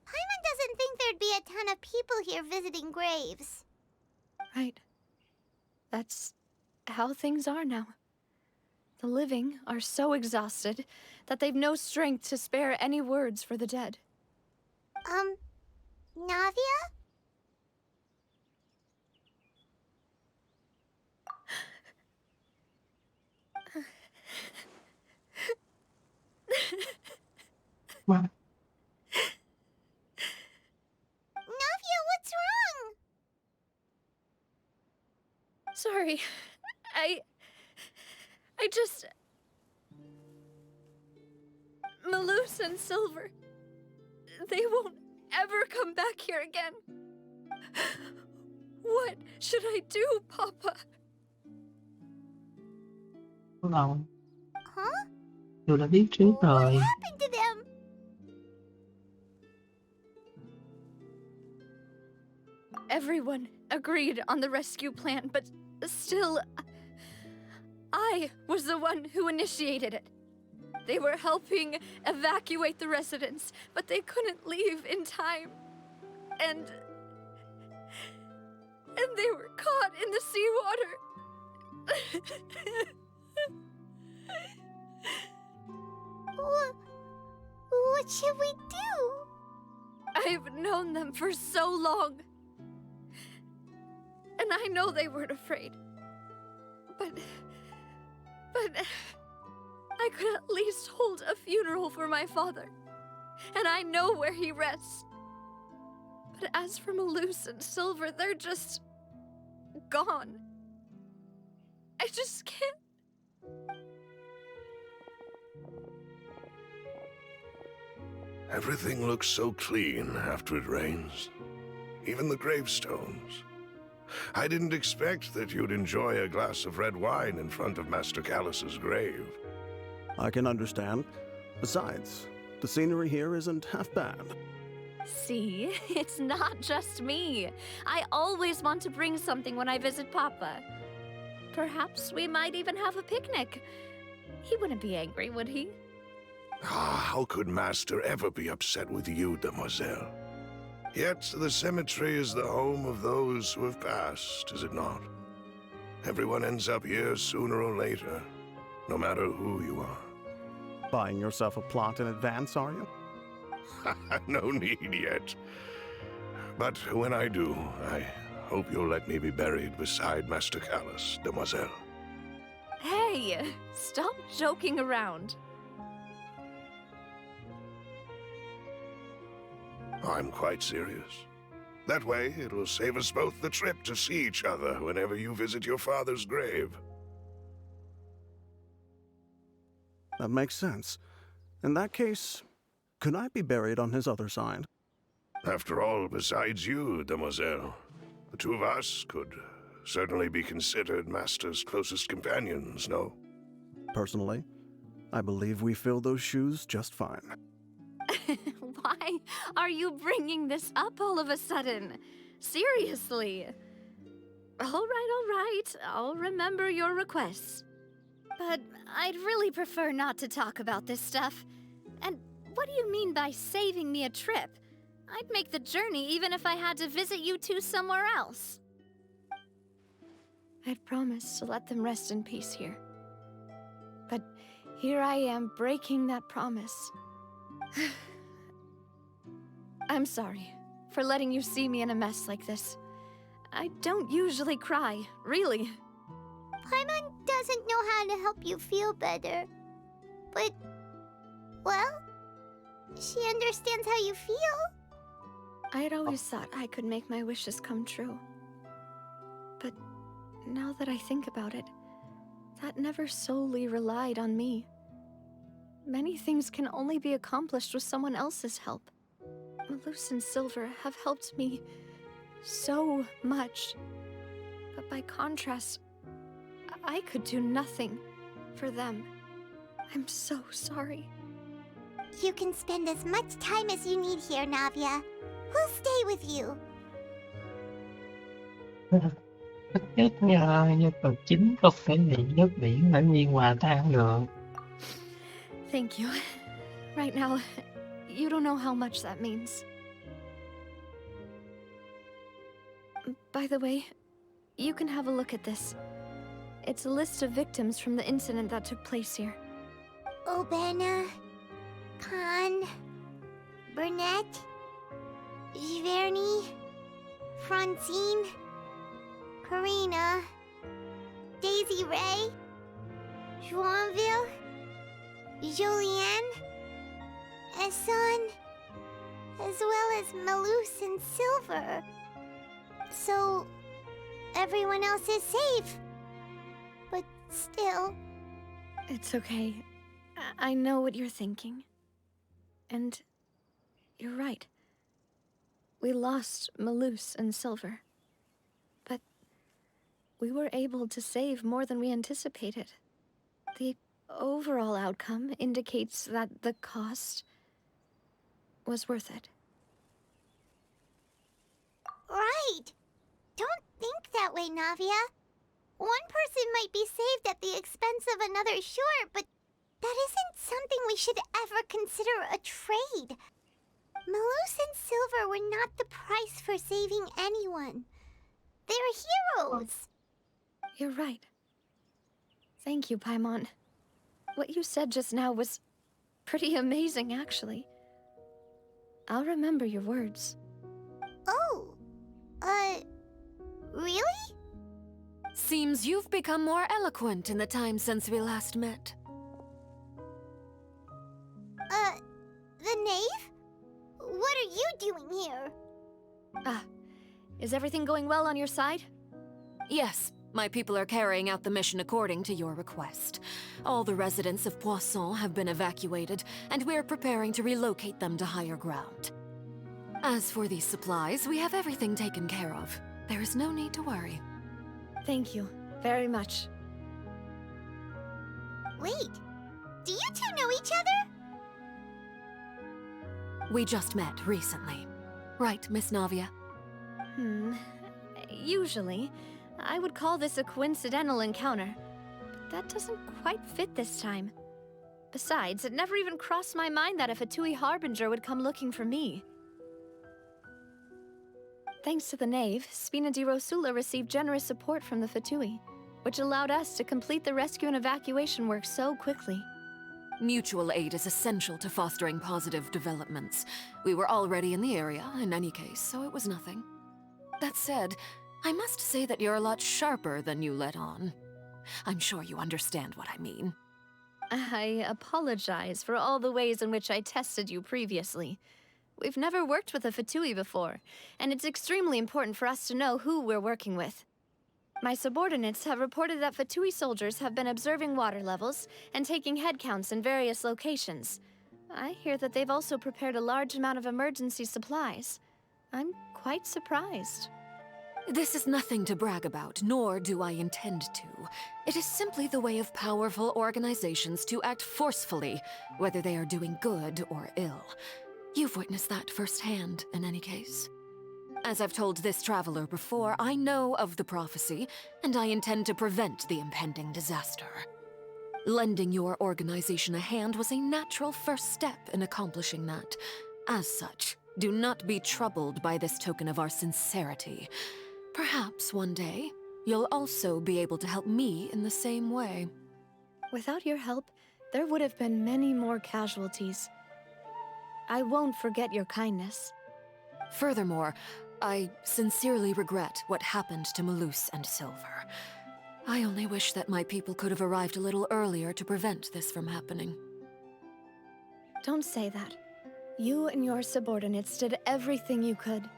Paimon doesn't think there'd be a ton of people here visiting graves. Right. That's how things are now. The living are so exhausted that they've no strength to spare any words for the dead. Navia? Mà Navia, what's wrong? Sorry. I just... Malus and Silver... They won't ever come back here again. What should I do, Papa? có lòng Huh? dù đã biết trước What rồi. happened to them? Everyone agreed on the rescue plan, but still... I was the one who initiated it. They were helping evacuate the residents, but they couldn't leave in time. And they were caught in the seawater. What should we do? I've known them for so long. And I know they weren't afraid. But I could at least hold a funeral for my father. And I know where he rests. But as for Malus and Silver, they're just... gone. I just can't... Everything looks so clean after it rains. Even the gravestones. I didn't expect that you'd enjoy a glass of red wine in front of Master Callus's grave. I can understand. Besides, the scenery here isn't half bad. See, it's not just me. I always want to bring something when I visit Papa. Perhaps we might even have a picnic. He wouldn't be angry, would he? Ah, how could Master ever be upset with you, demoiselle? Yet the cemetery is the home of those who have passed, is it not? Everyone ends up here sooner or later, no matter who you are. Buying yourself a plot in advance, are you? No need yet. But when I do, I hope you'll let me be buried beside Master Callus, demoiselle. Hey, stop joking around. I'm quite serious. That way, it will save us both the trip to see each other whenever you visit your father's grave. That makes sense. In that case, could I be buried on his other side? After all, besides you, demoiselle, the two of us could certainly be considered Master's closest companions, no? Personally, I believe we fill those shoes just fine. Why are you bringing this up all of a sudden? Seriously. All right. I'll remember your requests. But I'd really prefer not to talk about this stuff. And what do you mean by saving me a trip? I'd make the journey even if I had to visit you two somewhere else. I'd promised to let them rest in peace here. But here I am breaking that promise. I'm sorry for letting you see me in a mess like this. I don't usually cry, really. Paimon doesn't know how to help you feel better. But, well, she understands how you feel. I had always thought I could make my wishes come true. But now that I think about it, that never solely relied on me. Many things can only be accomplished with someone else's help. Malus and Silver have helped me so much. But by contrast, I could do nothing for them. I'm so sorry. You can spend as much time as you need here, Navia. We'll stay with you. Ít nhất nhân vật chính không thể bị nước biển bởi vì hòa tan được. Thank you. Right now, you don't know how much that means. By the way, you can have a look at this. It's a list of victims from the incident that took place here. Obena, Khan, Burnett, Giverny, Francine, Karina, Daisy Ray, Joinville, Julianne, Esson, as well as Malus and Silver. So, everyone else is safe. But still... It's okay. I know what you're thinking. And you're right. We lost Malus and Silver. But we were able to save more than we anticipated. The overall outcome indicates that the cost was worth it. Right! Don't think that way, Navia. One person might be saved at the expense of another, sure, but that isn't something we should ever consider a trade. Malus and Silver were not the price for saving anyone. They're heroes. You're right. Thank you, Paimon. What you said just now was pretty amazing, actually. I'll remember your words. Oh, really? Seems you've become more eloquent in the time since we last met. The knave? What are you doing here? Is everything going well on your side? Yes, my people are carrying out the mission according to your request. All the residents of Poisson have been evacuated, and we're preparing to relocate them to higher ground. As for these supplies, we have everything taken care of. There is no need to worry. Thank you very much. Wait, do you two know each other? We just met recently. Right, Miss Navia? Usually, I would call this a coincidental encounter. But that doesn't quite fit this time. Besides, it never even crossed my mind that a Fatui Harbinger would come looking for me. Thanks to the Knave, Spina di Rosula received generous support from the Fatui, which allowed us to complete the rescue and evacuation work so quickly. Mutual aid is essential to fostering positive developments. We were already in the area, in any case, so it was nothing. That said, I must say that you're a lot sharper than you let on. I'm sure you understand what I mean. I apologize for all the ways in which I tested you previously. We've never worked with a Fatui before, and it's extremely important for us to know who we're working with. My subordinates have reported that Fatui soldiers have been observing water levels and taking head counts in various locations. I hear that they've also prepared a large amount of emergency supplies. I'm quite surprised. This is nothing to brag about, nor do I intend to. It is simply the way of powerful organizations to act forcefully, whether they are doing good or ill. You've witnessed that firsthand, in any case. As I've told this traveler before, I know of the prophecy, and I intend to prevent the impending disaster. Lending your organization a hand was a natural first step in accomplishing that. As such, do not be troubled by this token of our sincerity. Perhaps one day, you'll also be able to help me in the same way. Without your help, there would have been many more casualties. I won't forget your kindness. Furthermore, I sincerely regret what happened to Malus and Silver. I only wish that my people could have arrived a little earlier to prevent this from happening. Don't say that. You and your subordinates did everything you could.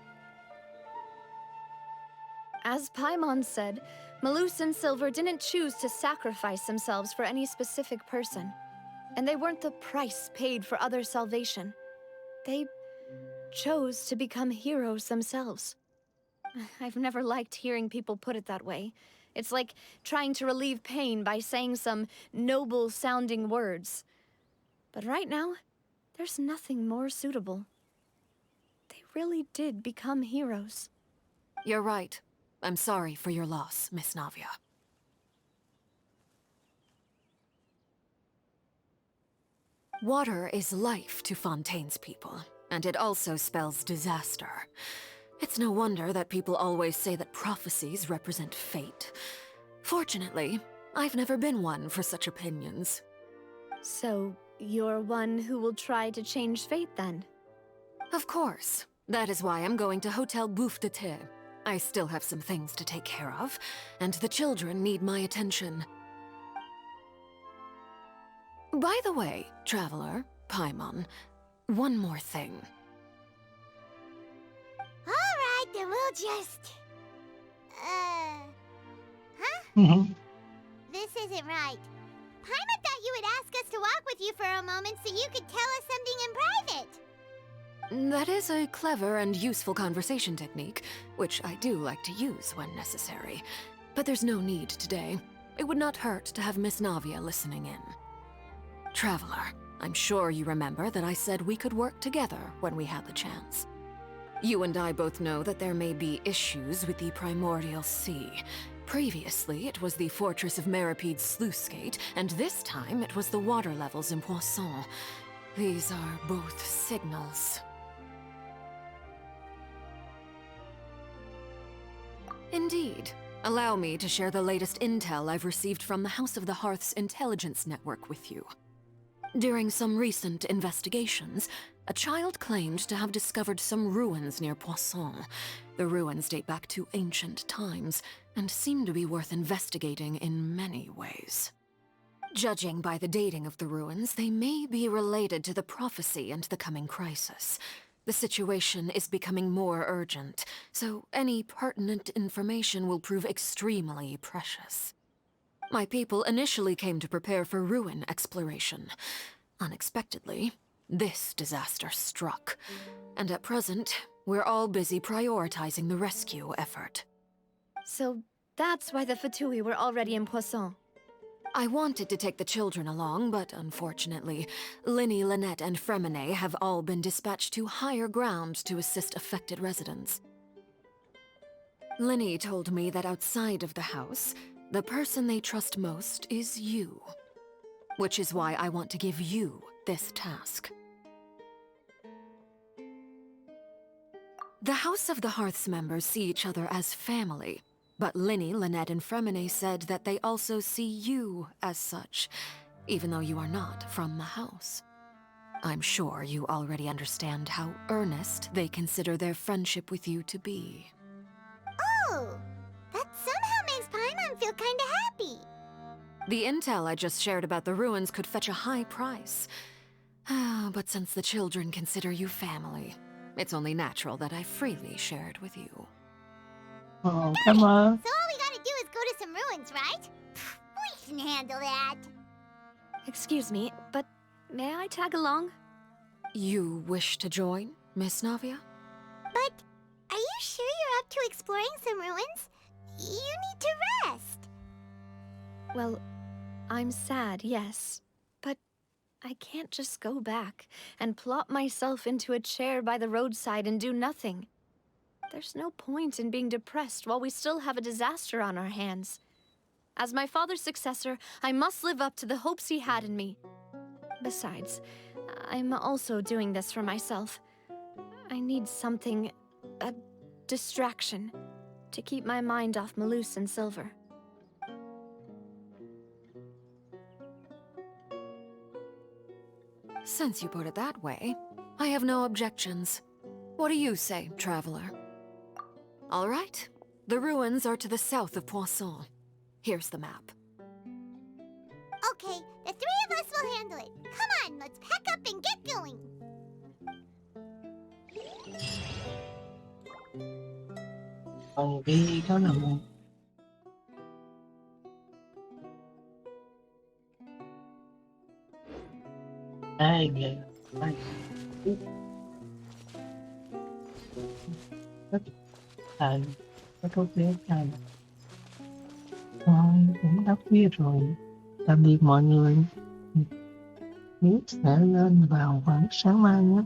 As Paimon said, Malus and Silver didn't choose to sacrifice themselves for any specific person. And they weren't the price paid for other salvation. They chose to become heroes themselves. I've never liked hearing people put it that way. It's like trying to relieve pain by saying some noble-sounding words. But right now, there's nothing more suitable. They really did become heroes. You're right. I'm sorry for your loss, Miss Navia. Water is life to Fontaine's people, and it also spells disaster. It's no wonder that people always say that prophecies represent fate. Fortunately, I've never been one for such opinions. So, you're one who will try to change fate, then? Of course. That is why I'm going to Hotel Bouffe de Thé. I still have some things to take care of, and the children need my attention. By the way, Traveler, Paimon, one more thing. Alright, then we'll just... Huh? This isn't right. Paimon thought you would ask us to walk with you for a moment so you could tell us something in private. That is a clever and useful conversation technique, which I do like to use when necessary. But there's no need today. It would not hurt to have Miss Navia listening in. Traveler, I'm sure you remember that I said we could work together when we had the chance. You and I both know that there may be issues with the Primordial Sea. Previously, it was the Fortress of Meripede's sluice gate, and this time it was the water levels in Poisson. These are both signals. Indeed. Allow me to share the latest intel I've received from the House of the Hearth's intelligence network with you. During some recent investigations, a child claimed to have discovered some ruins near Poisson. The ruins date back to ancient times, and seem to be worth investigating in many ways. Judging by the dating of the ruins, they may be related to the prophecy and the coming crisis. The situation is becoming more urgent, so any pertinent information will prove extremely precious. My people initially came to prepare for ruin exploration. Unexpectedly, this disaster struck, and at present, we're all busy prioritizing the rescue effort. So that's why the Fatui were already in Poisson. I wanted to take the children along, but unfortunately, Linny, Lynette, and Fremine have all been dispatched to higher ground to assist affected residents. Linny told me that outside of the house, the person they trust most is you. which is why I want to give you this task. The House of the Hearth's members see each other as family, but Linny, Lynette, and Fremine said that they also see you as such, even though you are not from the house. I'm sure you already understand how earnest they consider their friendship with you to be. Oh, that somehow makes Paimon feel kinda happy. The intel I just shared about the ruins could fetch a high price. But since the children consider you family, it's only natural that I freely share it with you. Oh, come on. So all we gotta do is go to some ruins, right? We can handle that. Excuse me, but may I tag along? You wish to join, Miss Navia? But are you sure you're up to exploring some ruins? You need to rest. Well, I'm sad, yes. But I can't just go back and plop myself into a chair by the roadside and do nothing. There's no point in being depressed while we still have a disaster on our hands. As my father's successor, I must live up to the hopes he had in me. Besides, I'm also doing this for myself. I need something, a distraction, to keep my mind off Malus and Silver. Since you put it that way, I have no objections. What do you say, traveler? All right. The ruins are to the south of Poisson. Here's the map. Okay, the three of us will handle it. Come on, let's pack up and get going. Còn đi đó là một hai người hai rất là có tốt đẹp này thôi cũng đã khuya rồi, tạm biệt mọi người, biết sẽ lên vào khoảng sáng mai nhé.